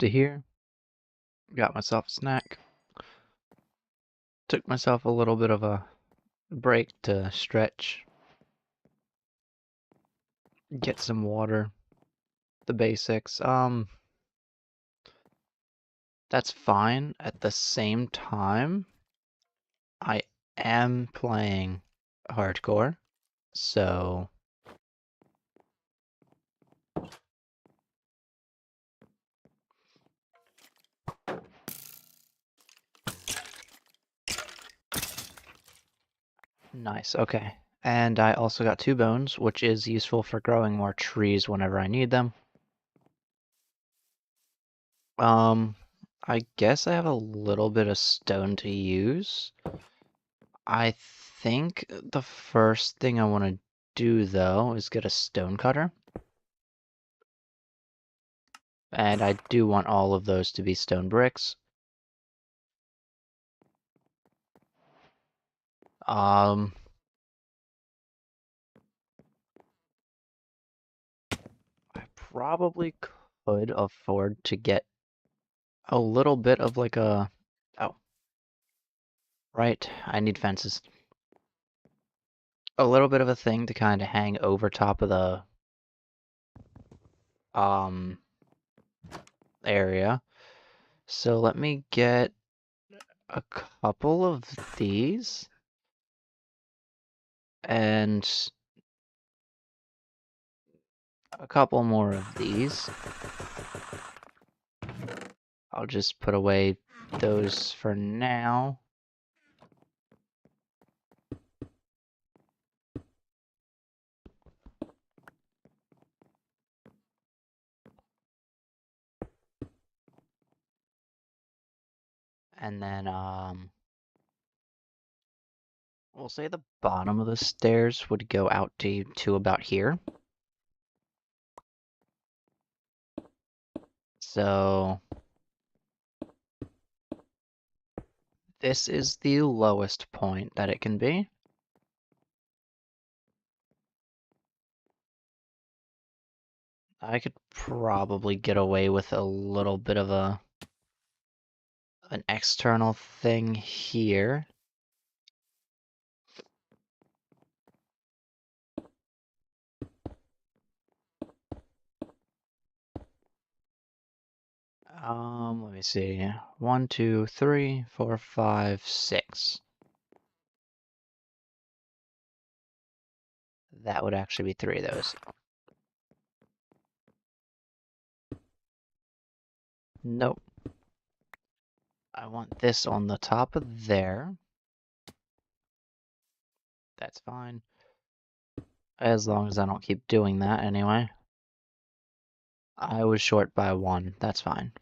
to here. Got myself a snack. Took myself a little bit of a break to stretch. Get some water. The basics. That's fine. At the same time, I am playing hardcore, so nice, okay. And I also got 2 bones, which is useful for growing more trees whenever I need them. I guess I have a little bit of stone to use. I think the first thing I want to do, though, is get a stone cutter. And I do want all of those to be stone bricks. I probably could afford to get a little bit of like a... Oh, right, I need fences. A little bit of a thing to kind of hang over top of the um area. So let me get a couple of these and a couple more of these. I'll just put away those for now. And then we'll say the bottom of the stairs would go out to about here. So this is the lowest point that it can be. I could probably get away with a little bit of an external thing here. Let me see. 1, 2, 3, 4, 5, 6. That would actually be 3 of those. Nope. I want this on the top of there. That's fine. As long as I don't keep doing that anyway. I was short by 1. That's fine.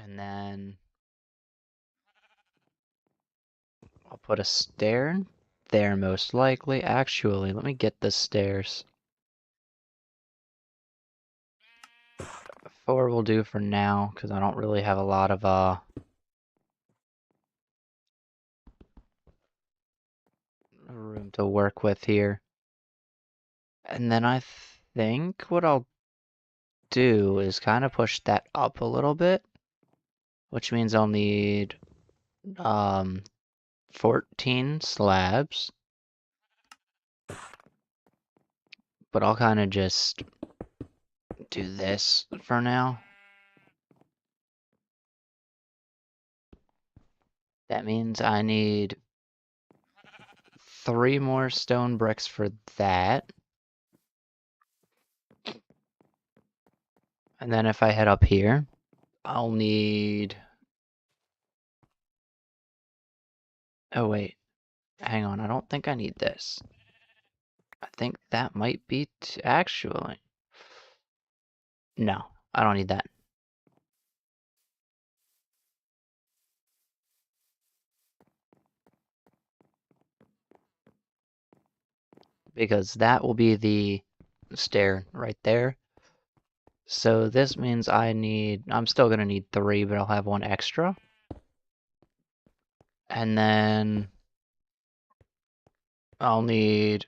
And then I'll put a stair there most likely. Actually, let me get the stairs. 4 will do for now, because I don't really have a lot of room to work with here. And then I think what I'll do is kind of push that up a little bit, which means I'll need 14 slabs. But I'll kind of just do this for now. That means I need 3 more stone bricks for that. And then if I head up here, I'll need... Oh wait, hang on, I don't think I need this. I think that might be actually... No, I don't need that. Because that will be the stair right there. So this means I'm still gonna need 3, but I'll have 1 extra. And then I'll need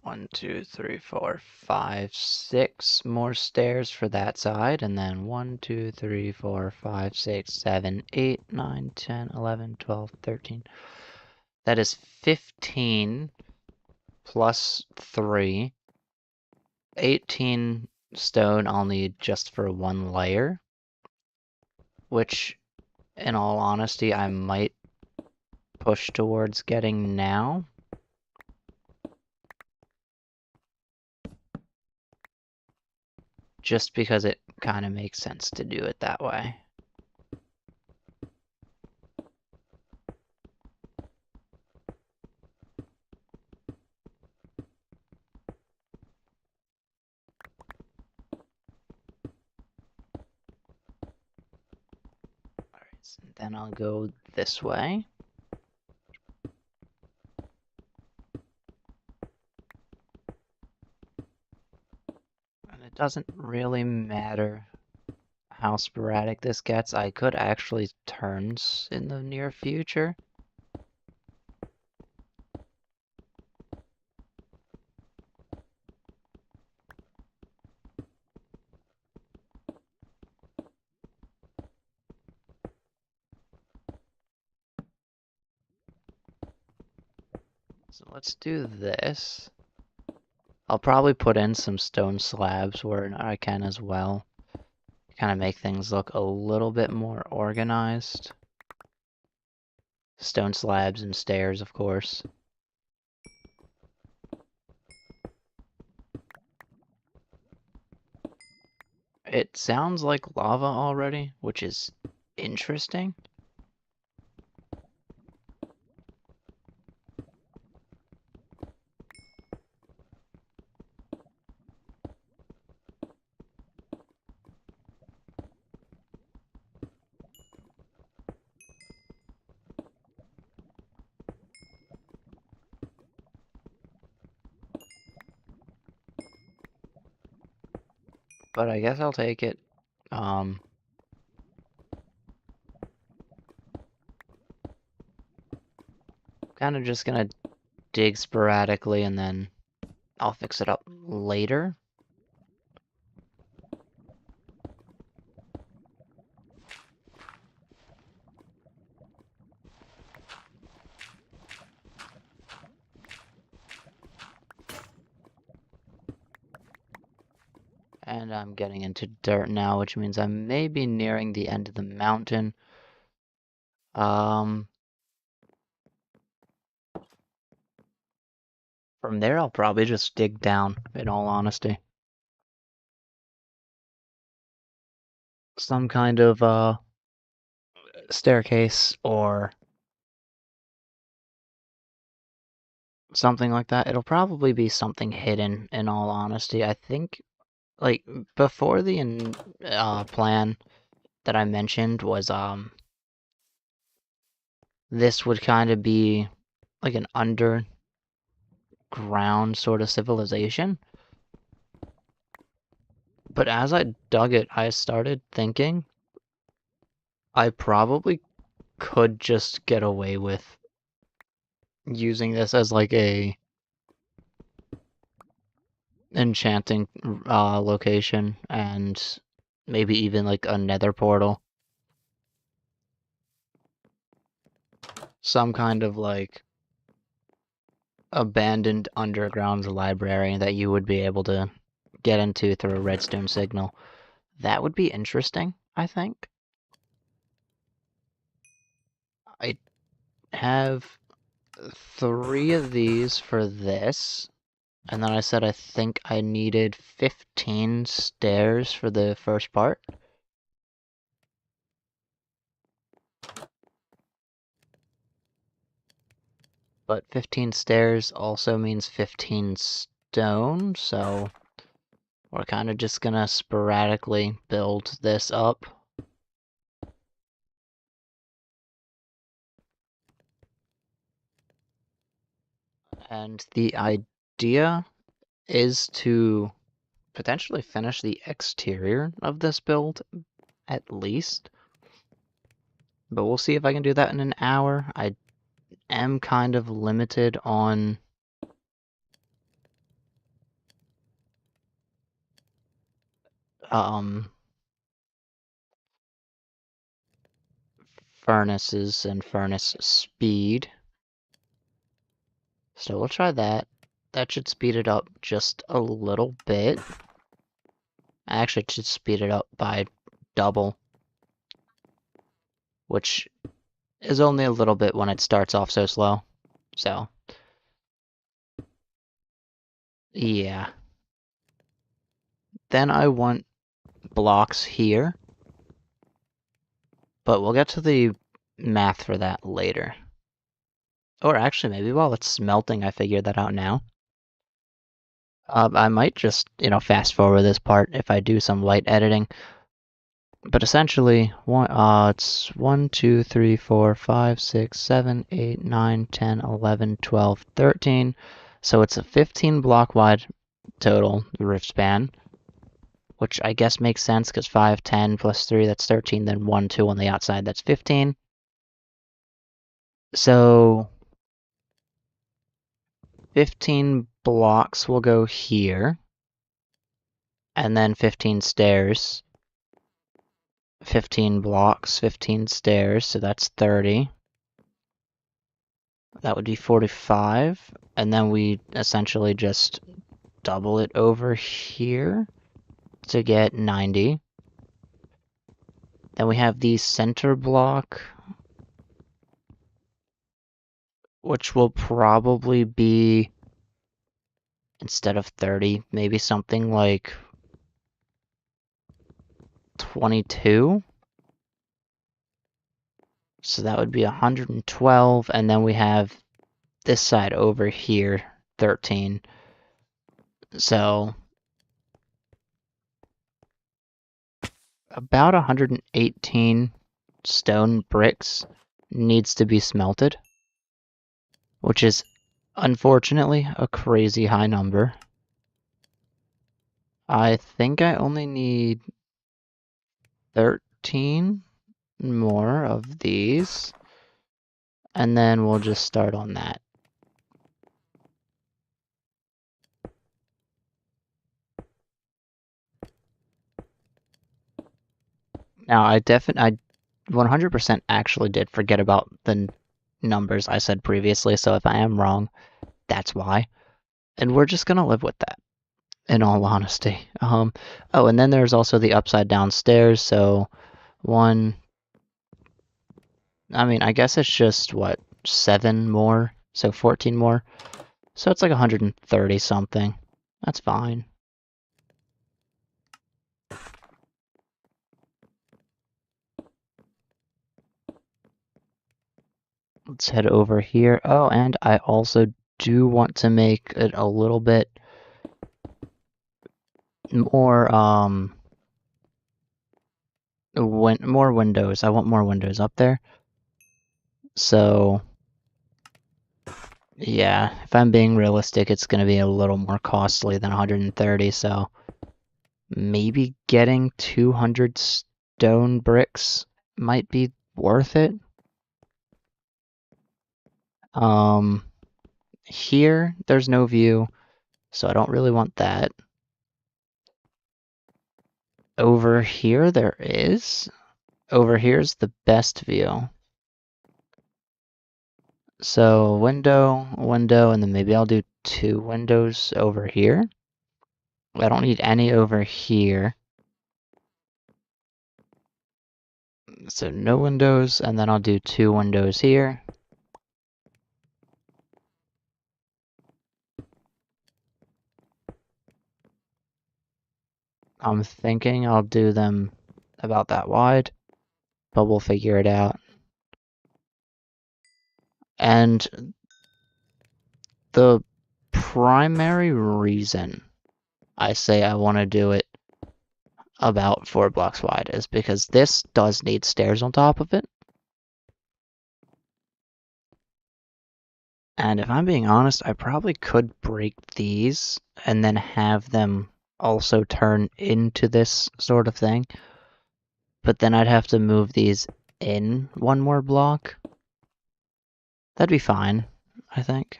1, 2, 3, 4, 5, 6 more stairs for that side, and then 1, 2, 3, 4, 5, 6, 7, 8, 9, 10, 11, 12, 13. That is 15 plus 3. 18 stone I'll need just for one layer, which, in all honesty, I might push towards getting now. Just because it kind of makes sense to do it that way. Alright, so then I'll go this way. And it doesn't really matter how sporadic this gets. I could actually turns in the near future. So let's do this. I'll probably put in some stone slabs where I can as well. Kind of make things look a little bit more organized. Stone slabs and stairs, of course. It sounds like lava already, which is interesting. But I guess I'll take it. Kind of just gonna dig sporadically and then I'll fix it up later. And I'm getting into dirt now, which means I may be nearing the end of the mountain. From there I'll probably just dig down, in all honesty. Some kind of staircase or something like that. It'll probably be something hidden, in all honesty. I think, like, before the plan that I mentioned was, this would kind of be like an underground sort of civilization. But as I dug it, I started thinking I probably could just get away with using this as like a enchanting location and maybe even like a nether portal. Some kind of like abandoned underground library that you would be able to get into through a redstone signal. That would be interesting, I think. I have 3 of these for this. And then I said I think I needed 15 stairs for the first part. But 15 stairs also means 15 stone, so we're kind of just gonna sporadically build this up. And the idea is to potentially finish the exterior of this build, at least. But we'll see if I can do that in an hour. I am kind of limited on furnaces and furnace speed. So we'll try that. That should speed it up just a little bit. Actually, it should speed it up by double, which is only a little bit when it starts off so slow. So, yeah. Then I want blocks here, but we'll get to the math for that later. Or actually, maybe while it's smelting, I figured that out now. I might just, fast forward this part if I do some light editing. But essentially, it's 1, 2, 3, 4, 5, 6, 7, 8, 9, 10, 11, 12, 13. So it's a 15 block wide total roof span, which I guess makes sense because 5, 10 plus 3, that's 13, then 1, 2 on the outside, that's 15. So 15 blocks will go here, and then 15 stairs. 15 blocks, 15 stairs, so that's 30. That would be 45, and then we essentially just double it over here to get 90. Then we have the center block, which will probably be, instead of 30, maybe something like 22. So that would be 112, and then we have this side over here, 13. So about 118 stone bricks needs to be smelted, which is unfortunately a crazy high number. I think I only need 13 more of these, and then we'll just start on that. Now, I 100% actually did forget about the numbers I said previously, so if I am wrong, that's why. And we're just gonna live with that, in all honesty. Oh, and then there's also the upside down stairs, so I guess it's just, 7 more, so 14 more. So it's like 130 something. That's fine. Let's head over here. Oh, and I also do want to make it a little bit more, more windows. I want more windows up there. So, yeah, if I'm being realistic, it's going to be a little more costly than 130, so maybe getting 200 stone bricks might be worth it. Here, there's no view, so I don't really want that. Over here, there is. Over here's the best view. So window, window, and then maybe I'll do 2 windows over here. I don't need any over here. So no windows, and then I'll do 2 windows here. I'm thinking I'll do them about that wide, but we'll figure it out. And the primary reason I say I want to do it about 4 blocks wide is because this does need stairs on top of it. And if I'm being honest, I probably could break these and then have them also turn into this sort of thing. But then I'd have to move these in 1 more block. That'd be fine, I think.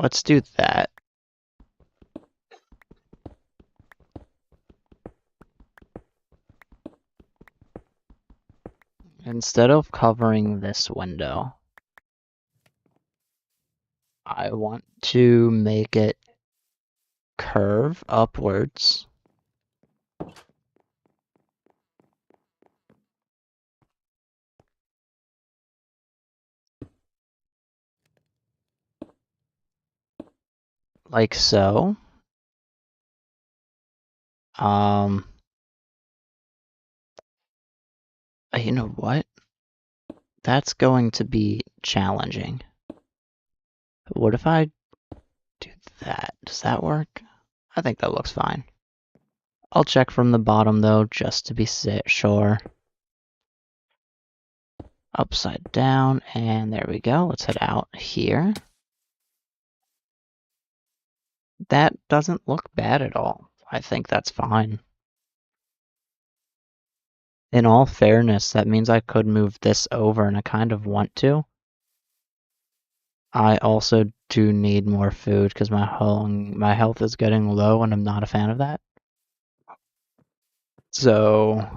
Let's do that. Instead of covering this window, I want to make it curve upwards. Like so. You know what? That's going to be challenging. What if I do that? Does that work? I think that looks fine. I'll check from the bottom though, just to be sure. Upside down, and there we go. Let's head out here. That doesn't look bad at all. I think that's fine. In all fairness, that means I could move this over, and I kind of want to. I also do need more food because my health is getting low, and I'm not a fan of that. So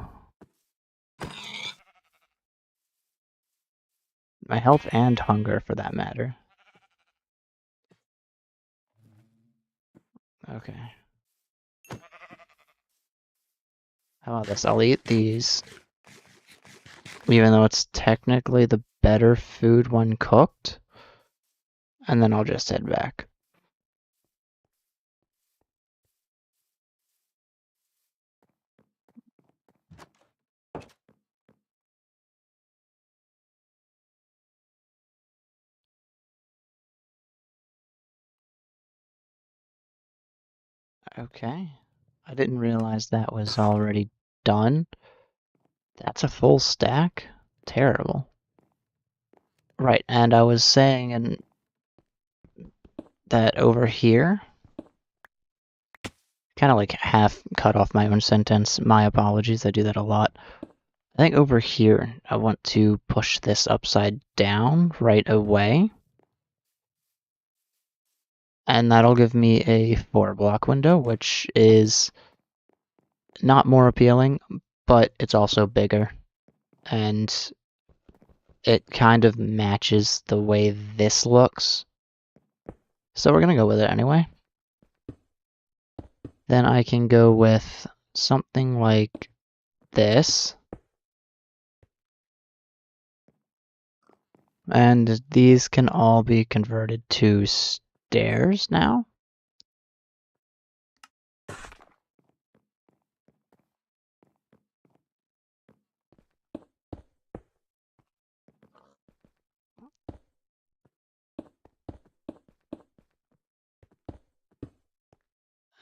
my health and hunger, for that matter. Okay. How about this? I'll eat these, even though it's technically the better food when cooked, and then I'll just head back. Okay. I didn't realize that was already done. That's a full stack? Terrible. Right, and I was saying that over here, kind of like half cut off my own sentence. My apologies, I do that a lot. I think over here, I want to push this upside down right away. And that'll give me a 4-block window, which is not more appealing, but it's also bigger. And it kind of matches the way this looks. So we're gonna go with it anyway. Then I can go with something like this. And these can all be converted to stairs now.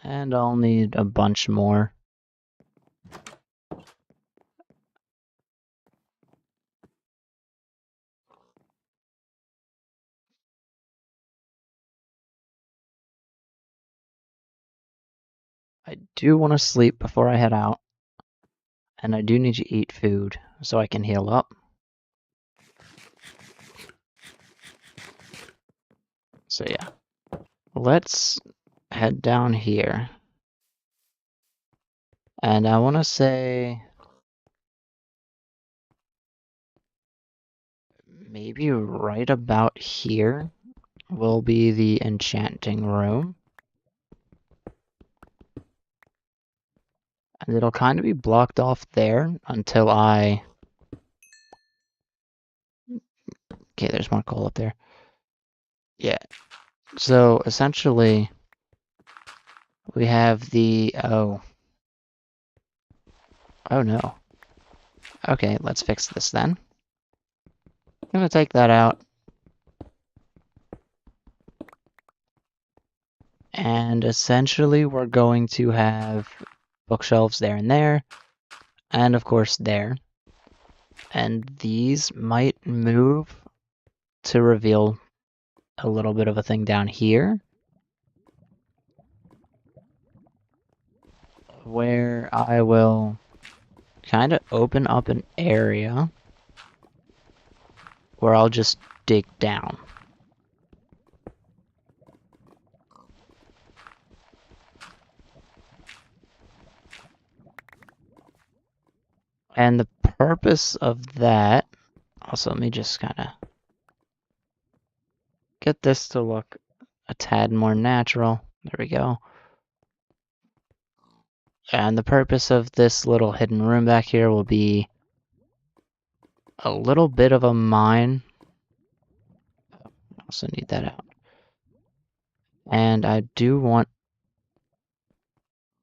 And I'll need a bunch more. I do want to sleep before I head out. And I do need to eat food so I can heal up. So yeah. Let's head down here. And I want to say maybe right about here will be the enchanting room. And it'll kind of be blocked off there until I... Okay, there's more coal up there. Yeah. So essentially, we have the... Oh no. Okay, let's fix this then. I'm gonna take that out. And essentially, we're going to have bookshelves there and there. And of course, there. And these might move to reveal a little bit of a thing down here, where I will kind of open up an area where I'll just dig down. And the purpose of that, also let me just kind of get this to look a tad more natural. There we go. And the purpose of this little hidden room back here will be a little bit of a mine. Also need that out. And I do want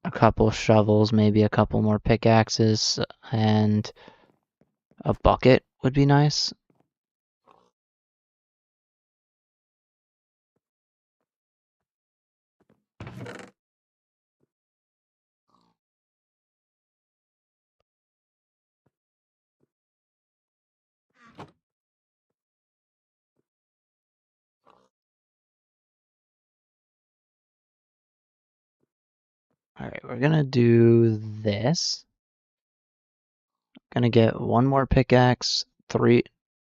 a couple shovels, maybe a couple more pickaxes, and a bucket would be nice. Alright, we're gonna do this. Gonna get one more pickaxe, 3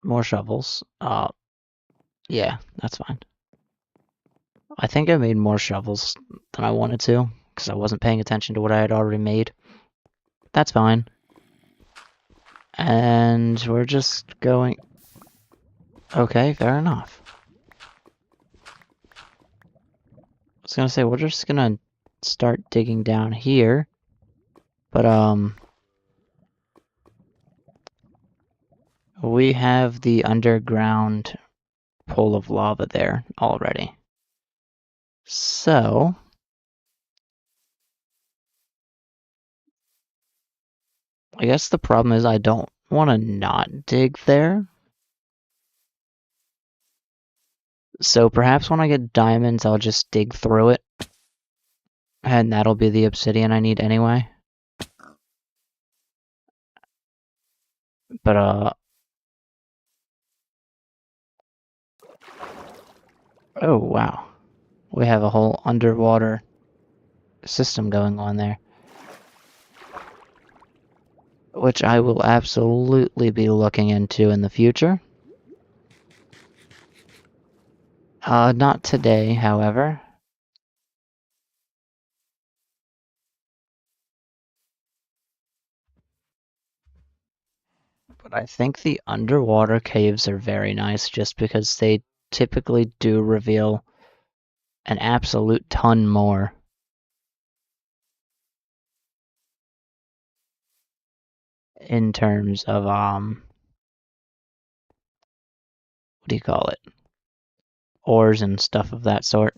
more shovels. Yeah, that's fine. I think I made more shovels than I wanted to, because I wasn't paying attention to what I had already made. That's fine. And we're just going... Okay, fair enough. I was gonna say, we're just gonna start digging down here. But, we have the underground pool of lava there already. So... I guess the problem is I don't want to not dig there. So perhaps when I get diamonds, I'll just dig through it. And that'll be the obsidian I need anyway. But, oh, wow. We have a whole underwater system going on there. Which I will absolutely be looking into in the future. Not today, however. But I think the underwater caves are very nice just because they typically do reveal an absolute ton more. In terms of, what do you call it? Ores and stuff of that sort.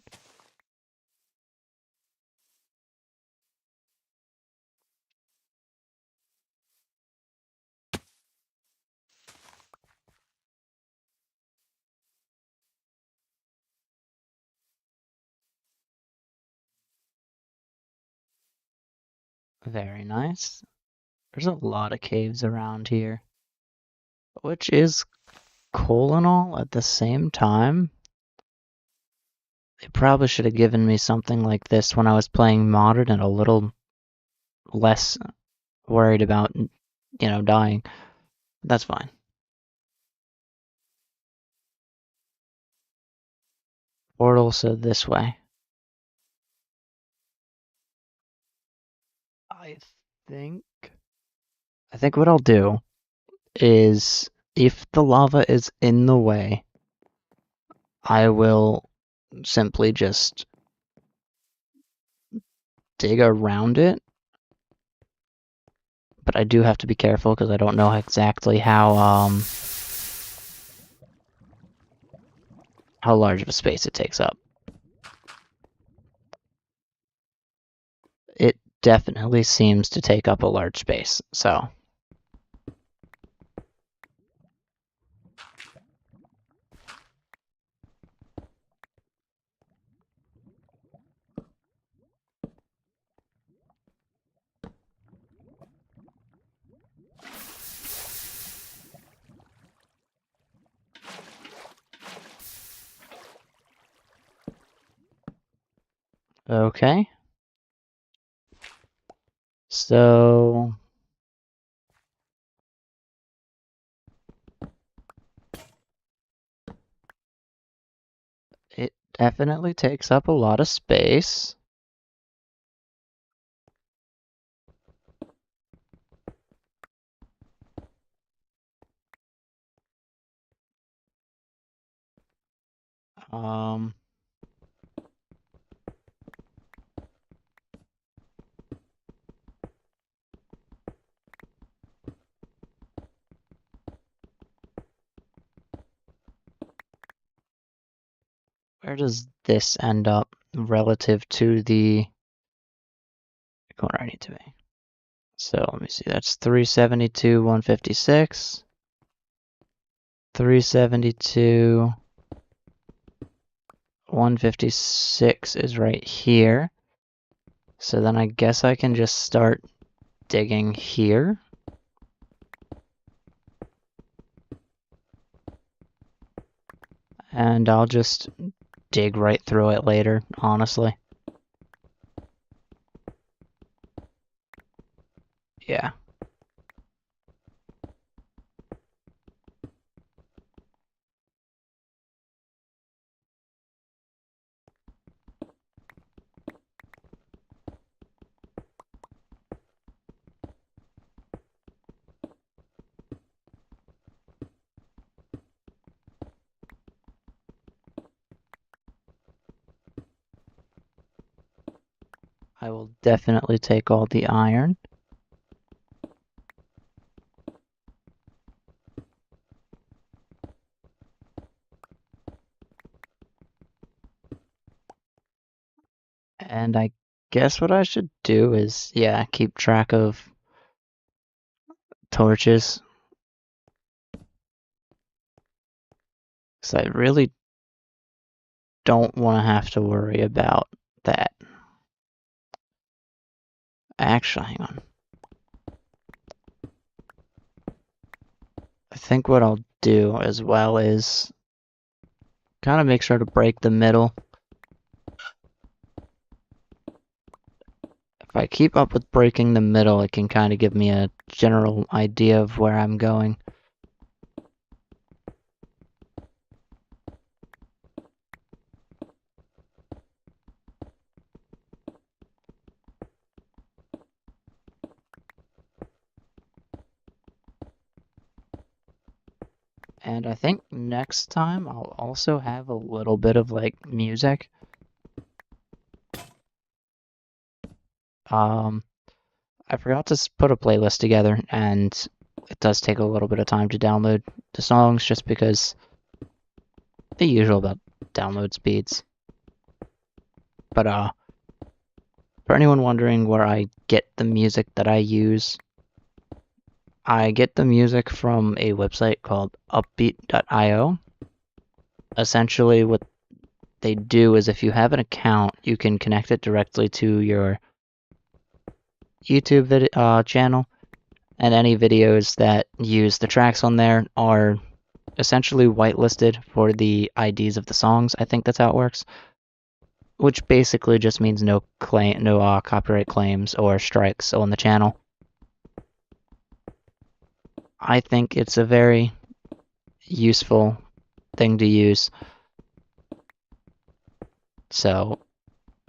Very nice. There's a lot of caves around here. Which is cool and all at the same time. They probably should have given me something like this when I was playing Modern and a little less worried about, dying. That's fine. Portal, so this way. I think what I'll do is, if the lava is in the way, I will simply just dig around it. But I do have to be careful because I don't know exactly how large of a space it takes up. It definitely seems to take up a large space, so... Okay. So... definitely takes up a lot of space. Um, where does this end up relative to the corner I need to be? So let me see, that's 372, 156. 372, 156 is right here. So then I guess I can just start digging here. And I'll just dig right through it later, honestly. Yeah. I will definitely take all the iron. And I guess what I should do is, yeah, keep track of torches. Because I really don't want to have to worry about that. Actually, hang on. I think what I'll do as well is kind of make sure to break the middle. If I keep up with breaking the middle, it can kind of give me a general idea of where I'm going. And I think next time I'll also have a little bit of like music. I forgot to put a playlist together, and it does take a little bit of time to download the songs just because the usual about download speeds. But for anyone wondering where I get the music that I use, I get the music from a website called upbeat.io. Essentially, what they do is if you have an account, you can connect it directly to your YouTube channel, and any videos that use the tracks on there are essentially whitelisted for the IDs of the songs. I think that's how it works. Which basically just means no copyright claims or strikes on the channel. I think it's a very useful thing to use. So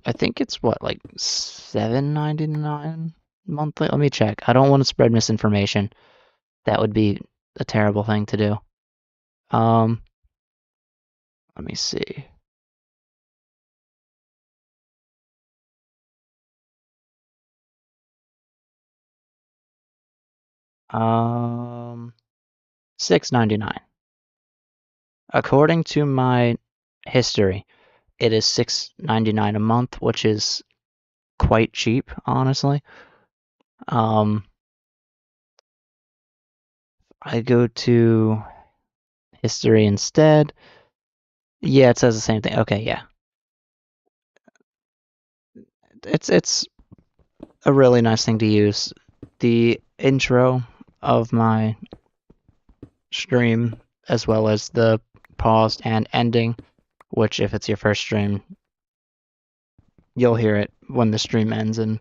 I think it's what, like $7.99 monthly? Let me check. I don't want to spread misinformation. That would be a terrible thing to do. Let me see. $6.99. According to my history, it is $6.99 a month, which is quite cheap, honestly. I go to history instead. Yeah, it says the same thing. Okay, yeah. It's a really nice thing to use. The intro of my stream, as well as the paused and ending, which if it's your first stream, you'll hear it when the stream ends in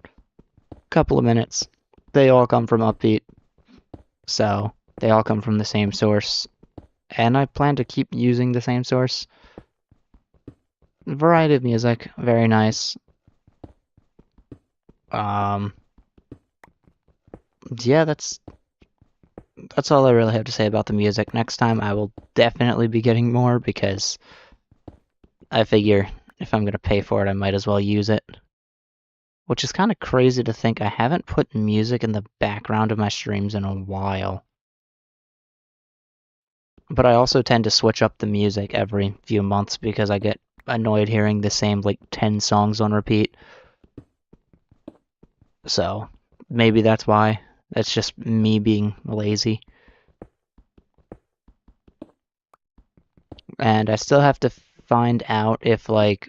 a couple of minutes. They all come from Upbeat, so they all come from the same source, and I plan to keep using the same source. variety of music, very nice. Um, yeah, that's all I really have to say about the music. Next time I will definitely be getting more because I figure if I'm gonna pay for it, I might as well use it. Which is kind of crazy to think I haven't put music in the background of my streams in a while. But I also tend to switch up the music every few months because I get annoyed hearing the same like 10 songs on repeat. So maybe that's why. That's just me being lazy. And I still have to find out if like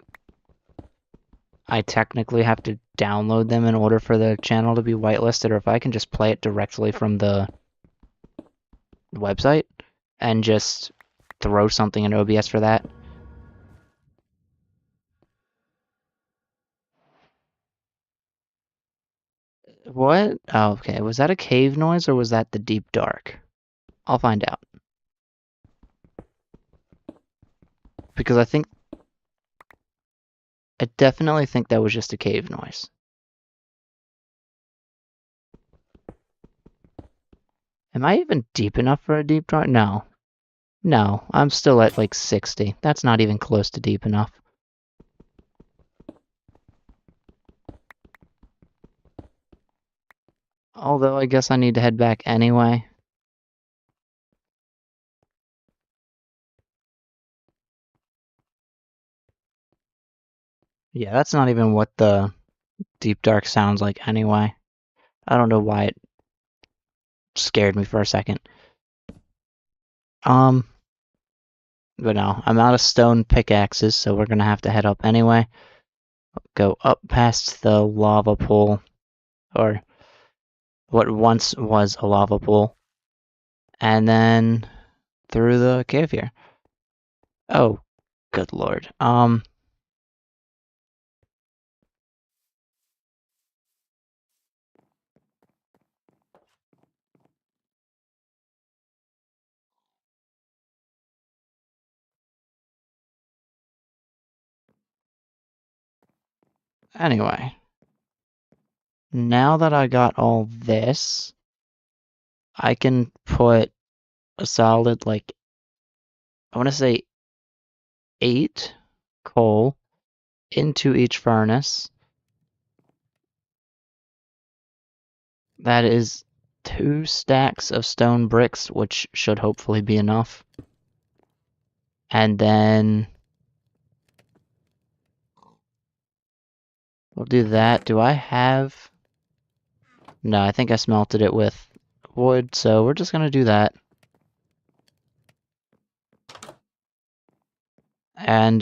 I technically have to download them in order for the channel to be whitelisted, or if I can just play it directly from the website and just throw something in OBS for that. What? Oh, okay. Was that a cave noise or was that the deep dark? I'll find out. Because I definitely think that was just a cave noise. Am I even deep enough for a deep dark? No. No, I'm still at like 60. That's not even close to deep enough. Although I guess I need to head back anyway. Yeah, that's not even what the deep dark sounds like anyway. I don't know why it scared me for a second. But no, I'm out of stone pickaxes, so we're gonna have to head up anyway. Go up past the lava pool, or what once was a lava pool, and then through the cave here. Oh, good lord. Anyway, now that I got all this, I can put a solid, like, I want to say 8 coal into each furnace. That is 2 stacks of stone bricks, which should hopefully be enough. And then we'll do that. Do I have... No, I think I smelted it with wood, so we're just gonna do that. And,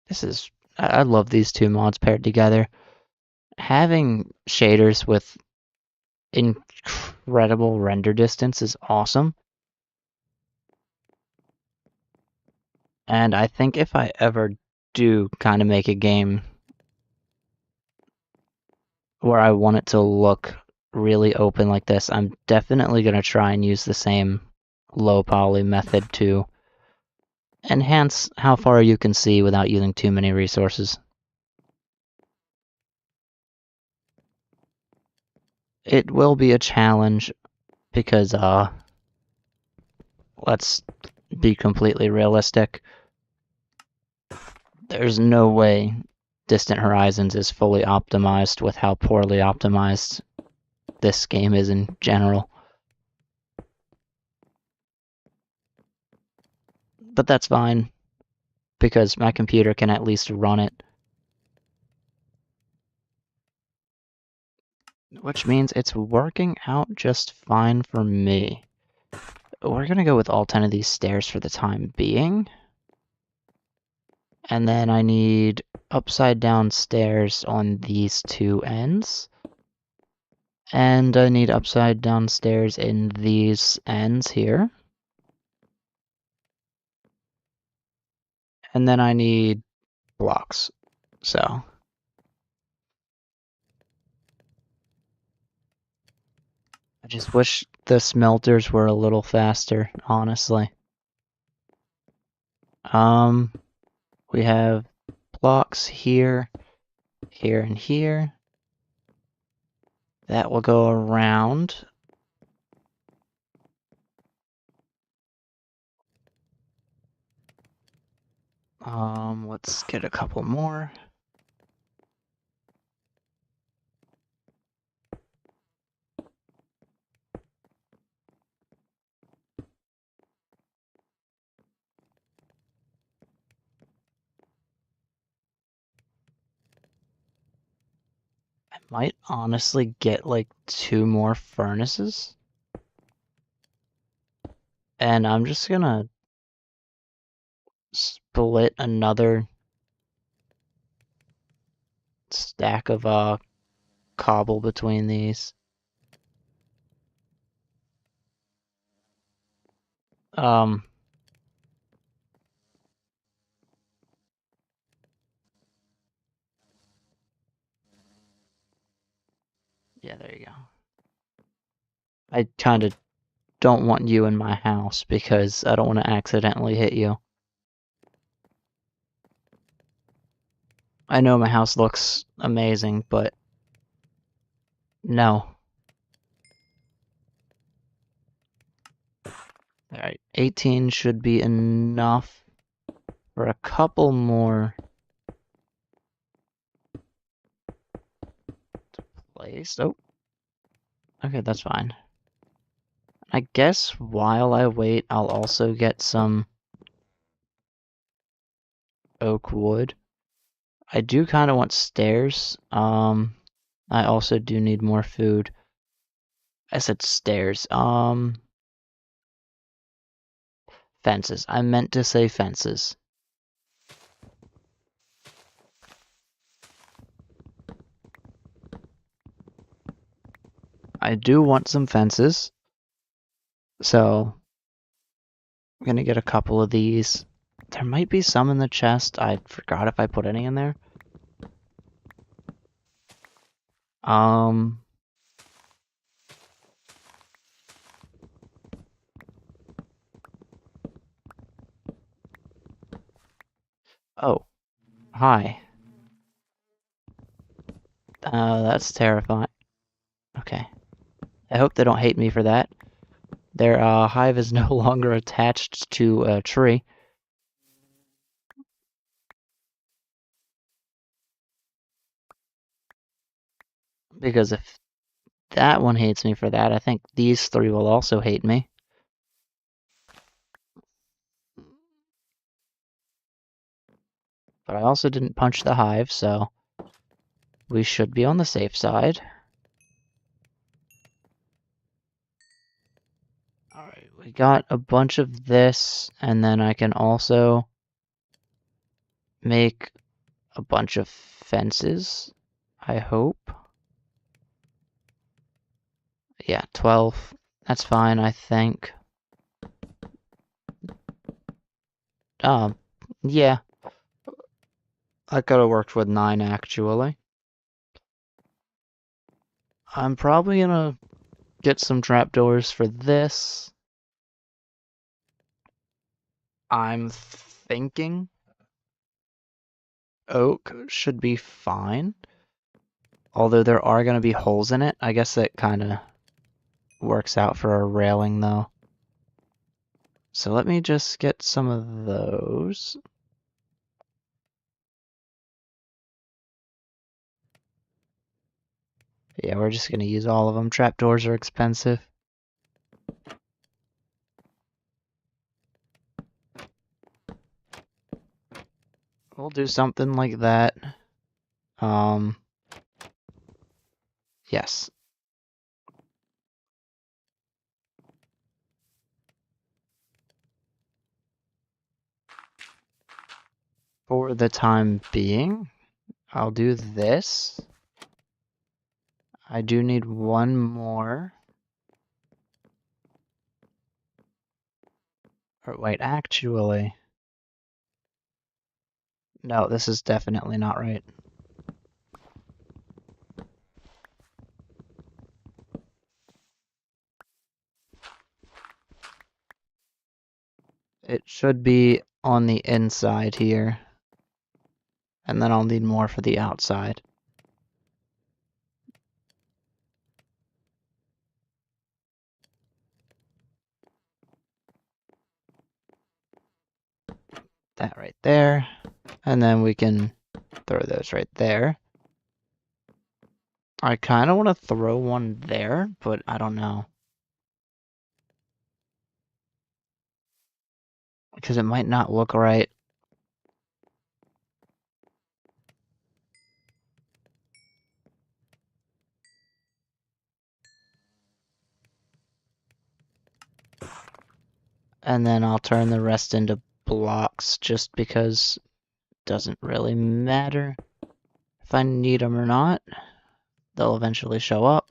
this is... I love these two mods paired together. Having shaders with incredible render distance is awesome. And I think if I ever do kind of make a game where I want it to look really open like this, I'm definitely going to try and use the same low poly method to enhance how far you can see without using too many resources. It will be a challenge because, let's be completely realistic. There's no way Distant Horizons is fully optimized with how poorly optimized this game is in general. But that's fine, because my computer can at least run it. Which means it's working out just fine for me. We're gonna go with all 10 of these stairs for the time being. And then I need upside down stairs on these 2 ends. And I need upside down stairs in these ends here. And then I need blocks. So I just wish the smelters were a little faster, honestly. We have blocks here, here, and here. That will go around. Let's get a couple more. I might honestly get like 2 more furnaces. And I'm just gonna split another stack of cobble between these. Yeah, there you go. I kind of don't want you in my house because I don't want to accidentally hit you. I know my house looks amazing, but no. Alright, 18 should be enough for a couple more to place. Oh, okay, that's fine. I guess while I wait, I'll also get some oak wood. I do kind of want stairs. I also do need more food. I said stairs. Fences. I meant to say fences. I do want some fences. So, I'm gonna get a couple of these. There might be some in the chest. I forgot if I put any in there. Oh, hi. That's terrifying. Okay. I hope they don't hate me for that. Their hive is no longer attached to a tree. Because if that one hates me for that, I think these 3 will also hate me. But I also didn't punch the hive, so we should be on the safe side. Alright, we got a bunch of this, and then I can also make a bunch of fences, I hope. Yeah, 12. That's fine, I think. Yeah. I could have worked with 9, actually. I'm probably gonna get some trapdoors for this. I'm thinking oak should be fine. Although there are gonna be holes in it. I guess it kind of works out for a railing, though. So let me just get some of those. Yeah, we're just gonna use all of them. Trapdoors are expensive. We'll do something like that. Yes. For the time being, I'll do this. I do need 1 more. Or wait, actually. No, this is definitely not right. It should be on the inside here. And then I'll need more for the outside. That right there. And then we can throw those right there. I kind of want to throw one there, but I don't know. Because it might not look right. And then I'll turn the rest into blocks just because it doesn't really matter if I need them or not. They'll eventually show up.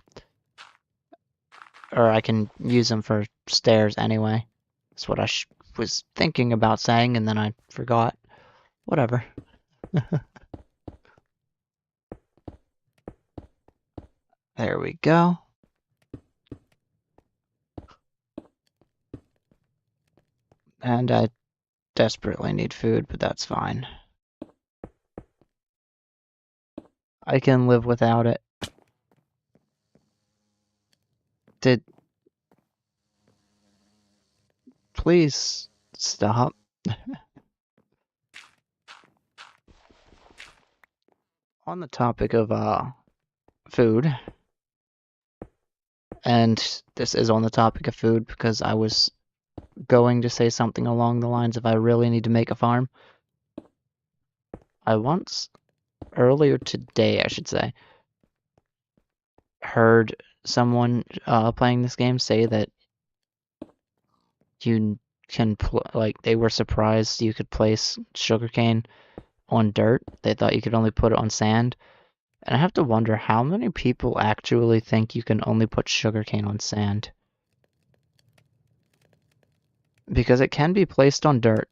Or I can use them for stairs anyway. That's what I was thinking about saying, and then I forgot. Whatever. There we go. And I desperately need food, but that's fine. I can live without it. Please stop. On the topic of food, and this is on the topic of food because I was going to say something along the lines of I really need to make a farm. I once, earlier today I should say, heard someone playing this game say that you can like they were surprised you could place sugarcane on dirt. They thought you could only put it on sand. And I have to wonder how many people actually think you can only put sugarcane on sand. Because it can be placed on dirt.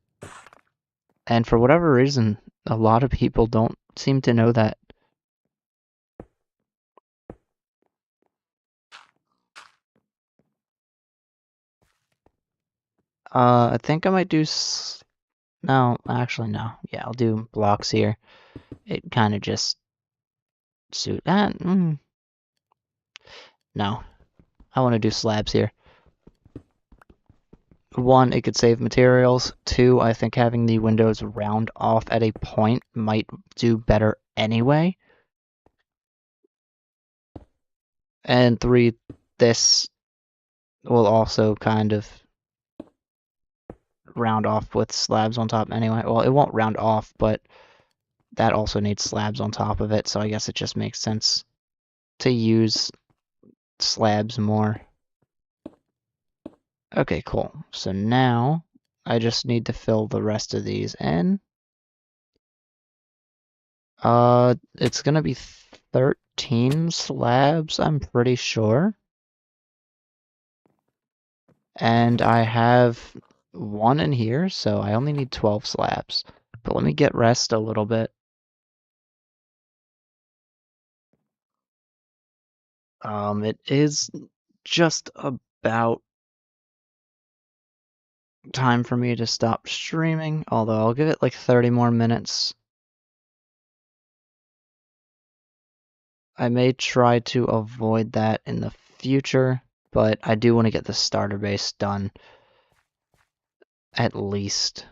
And for whatever reason, a lot of people don't seem to know that. I think I might do no, actually no. Yeah, I'll do blocks here. It kind of just suit that. No, I want to do slabs here. One, it could save materials. Two, I think having the windows round off at a point might do better anyway. And three, this will also kind of round off with slabs on top anyway. Well, it won't round off, but that also needs slabs on top of it, so I guess it just makes sense to use slabs more. Okay, cool. So now I just need to fill the rest of these in. It's gonna be 13 slabs, I'm pretty sure. And I have one in here, so I only need 12 slabs. But let me get rest a little bit. It is just about time for me to stop streaming, although I'll give it like 30 more minutes. I may try to avoid that in the future, but I do want to get the starter base done at least.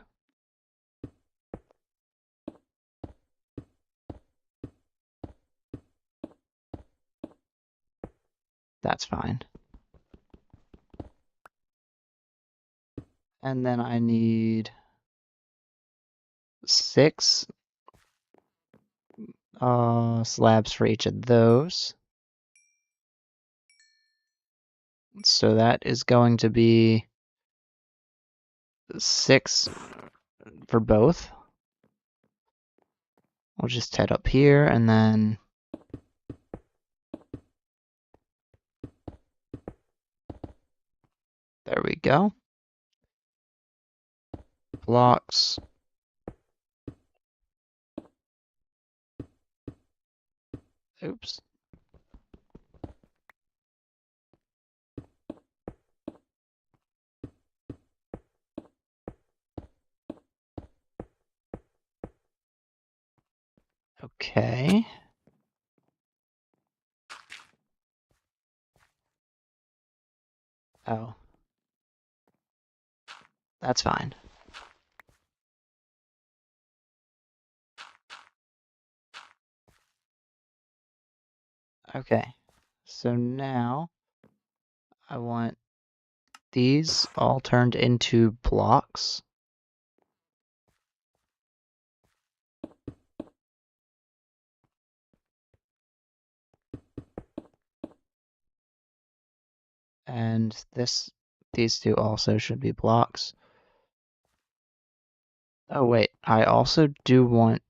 That's fine. And then I need 6 slabs for each of those. So that is going to be 6 for both. I'll just head up here and then there we go. Blocks. Oops. Okay. Oh. That's fine. Okay. So now I want these all turned into blocks. And these two also should be blocks. Oh wait, I also do want,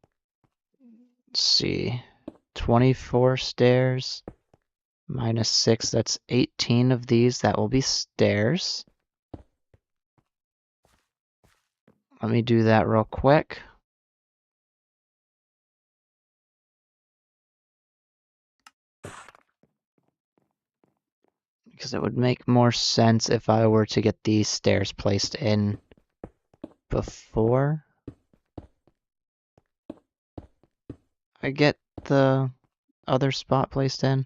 let's see, 24 stairs minus 6, that's 18 of these. That will be stairs. Let me do that real quick. Because it would make more sense if I were to get these stairs placed in before I get the other spot placed in.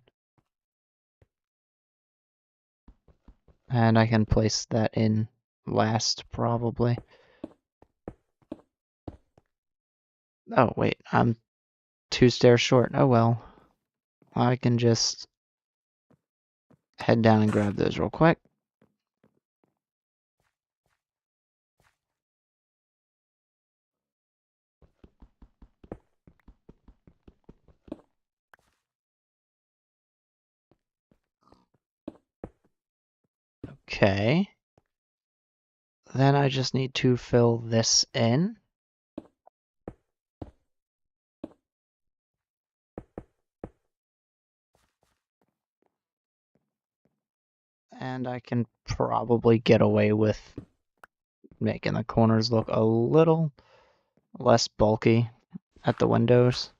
And I can place that in last, probably. Oh, wait, I'm 2 stairs short. Oh well. I can just head down and grab those real quick. Okay. Then I just need to fill this in. And I can probably get away with making the corners look a little less bulky at the windows.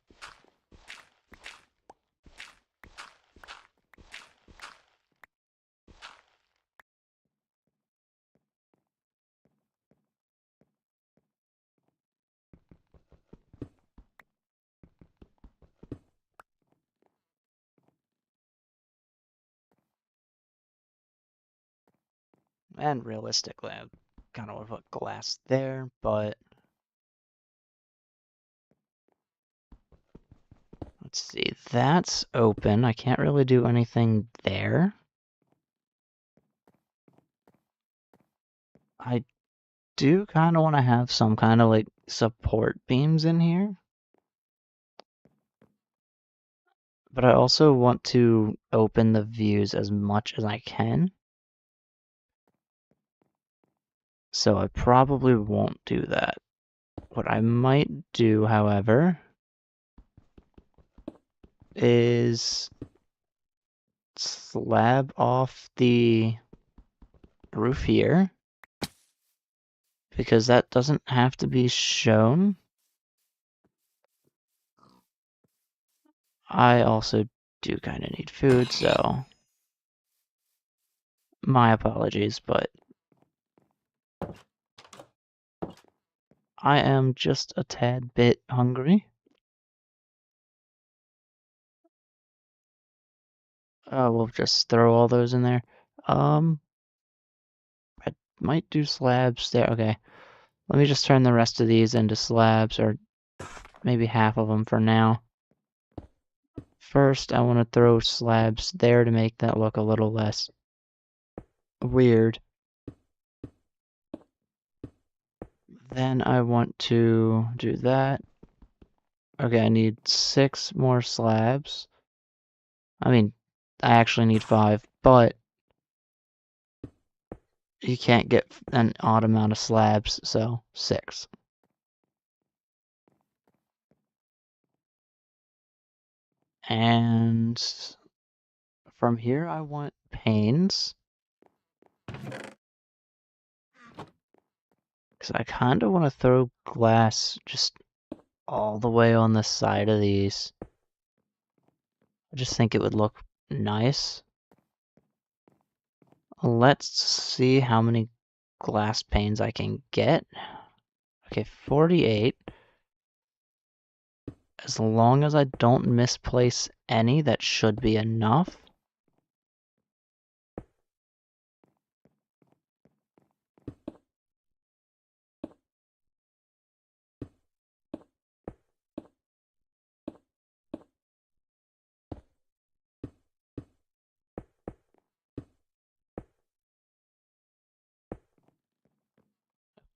And realistically, I kind of want to put glass there, but let's see, that's open. I can't really do anything there. I do kind of want to have some kind of like support beams in here. But I also want to open the views as much as I can. So I probably won't do that. What I might do, however, is slab off the roof here, because that doesn't have to be shown. I also do kind of need food, so my apologies, but I am just a tad bit hungry. We'll just throw all those in there. I might do slabs there. Okay. Let me just turn the rest of these into slabs, or maybe half of them for now. First, I want to throw slabs there to make that look a little less weird. Then I want to do that. Okay, I need 6 more slabs. I mean, I actually need 5, but you can't get an odd amount of slabs, so 6. And from here, I want panes. Because I kind of want to throw glass just all the way on the side of these. I just think it would look nice. Let's see how many glass panes I can get. Okay, 48. As long as I don't misplace any, that should be enough.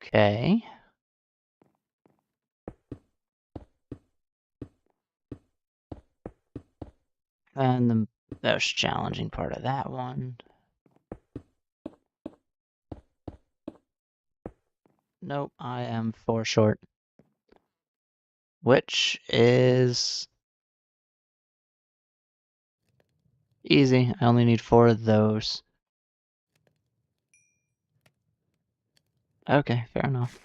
Okay. And the most challenging part of that one. Nope, I am 4 short. Which is easy. I only need 4 of those. Okay, fair enough.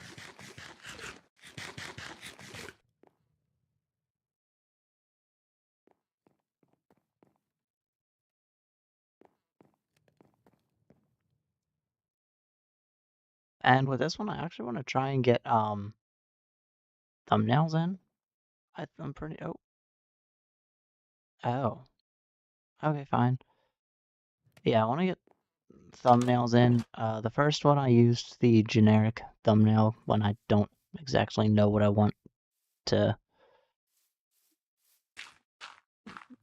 And with this one, I actually want to try and get thumbnails in. I'm pretty. Oh. Okay, fine. Yeah, I want to get thumbnails in. The first one I used the generic thumbnail when I don't exactly know what I want to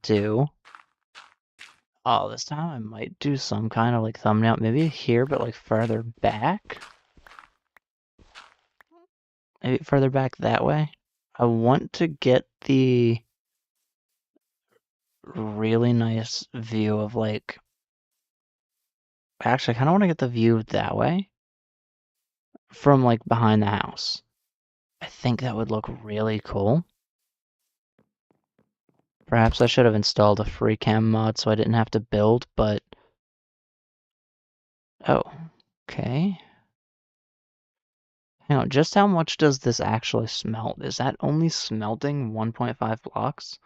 do. Oh, this time I might do some kind of like thumbnail, maybe here, but like further back. Maybe further back that way. I want to get the really nice view of like. Actually, I kind of want to get the view that way from like behind the house. I think that would look really cool. Perhaps I should have installed a free cam mod so I didn't have to build, but... Oh, okay. Hang on, just how much does this actually smelt? Is that only smelting 1.5 blocks?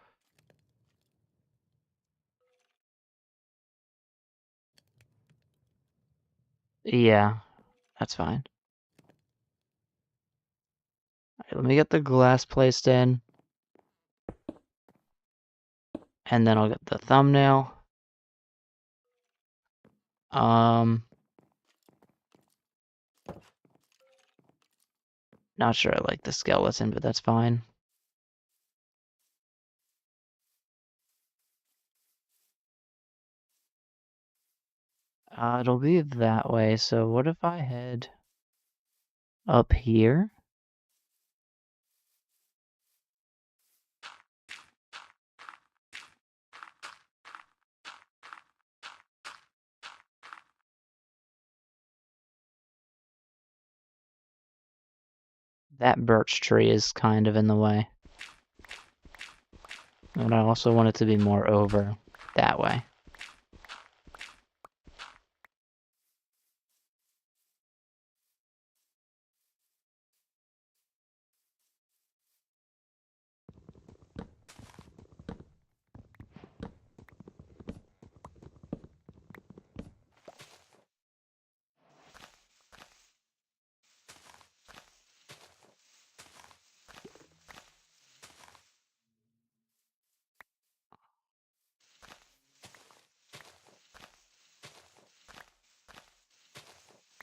Yeah, that's fine. Alright, let me get the glass placed in. And then I'll get the thumbnail. Not sure I like the skeleton, but that's fine. It'll be that way, so what if I head up here? That birch tree is kind of in the way. And I also want it to be more over that way.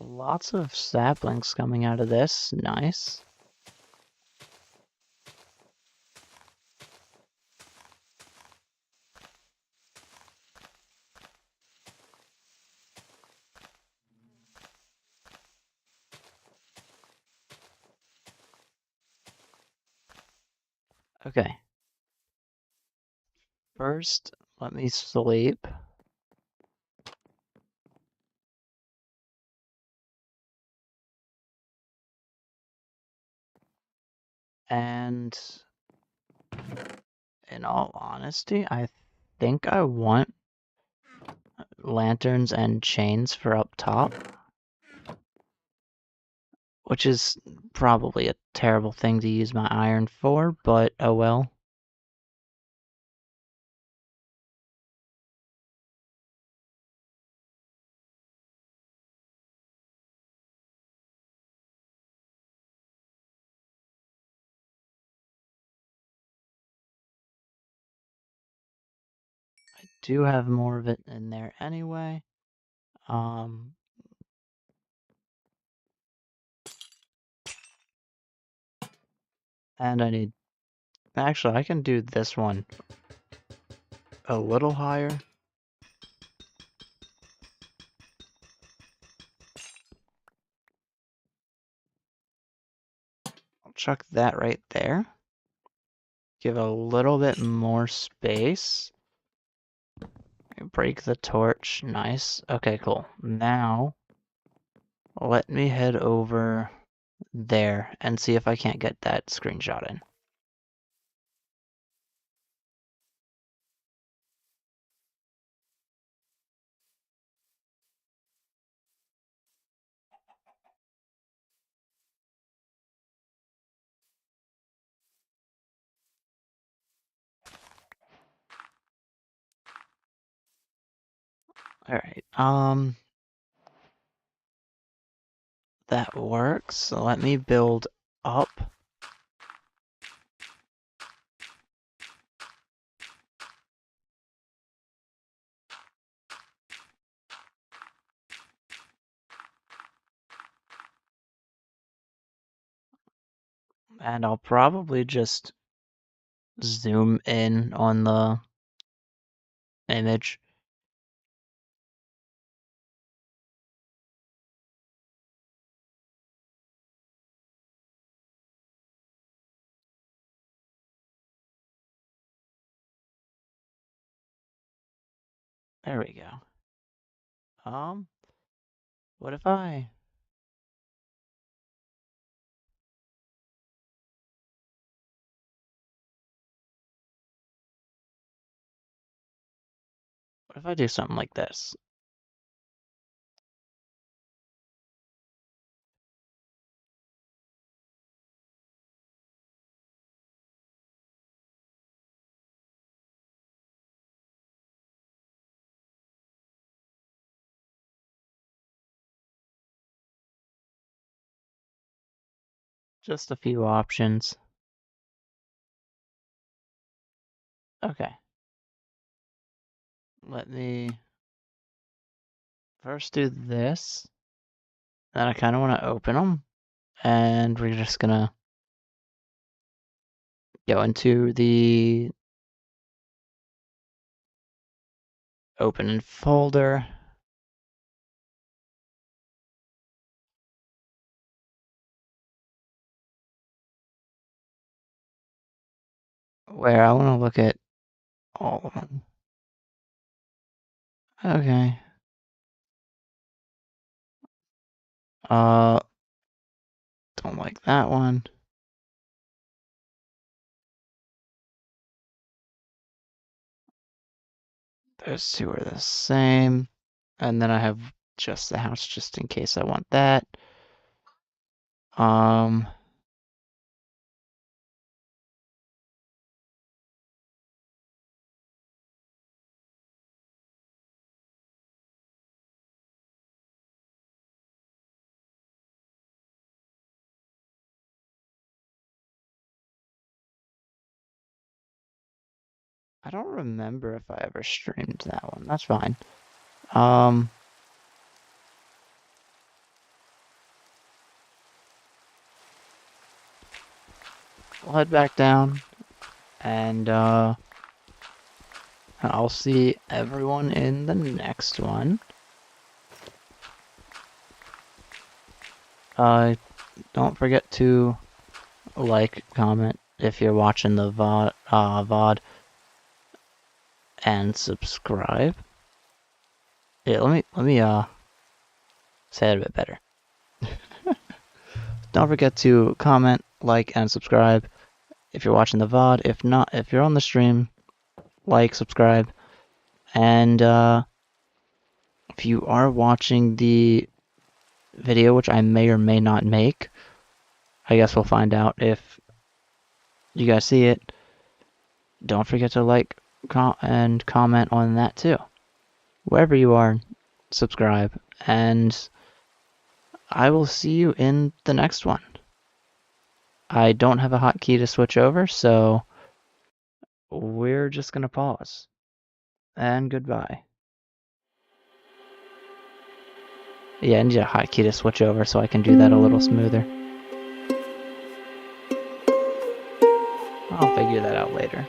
Lots of saplings coming out of this. Nice. Okay. First, let me sleep. And in all honesty, I think I want lanterns and chains for up top. Which is probably a terrible thing to use my iron for, but oh well. do have more of it in there anyway. And I need... Actually, I can do this one a little higher. I'll chuck that right there. Give a little bit more space. Break the torch. Nice. Okay, cool. Now, let me head over there and see if I can't get that screenshot in. Alright, that works. So let me build up. And I'll probably just zoom in on the image. There we go. What if I... What if I do something like this? Just a few options. Okay. Let me first do this. Then I kind of want to open them. And we're just gonna go into the open in folder. Where I want to look at all of them. Okay. Don't like that one. Those two are the same. And then I have just the house just in case I want that. I don't remember if I ever streamed that one. That's fine. We'll head back down, and I'll see everyone in the next one. Don't forget to like, comment if you're watching the VOD, and subscribe. Yeah, let me say it a bit better. Don't forget to comment, like, and subscribe if you're watching the VOD. If not, if you're on the stream, like, subscribe, and if you are watching the video, which I may or may not make, I guess we'll find out if you guys see it. Don't forget to like and comment on that too. Wherever you are, subscribe, and I will see you in the next one. I don't have a hotkey to switch over, so we're just gonna pause. and goodbye. Yeah, I need a hotkey to switch over so I can do that a little smoother. I'll figure that out later.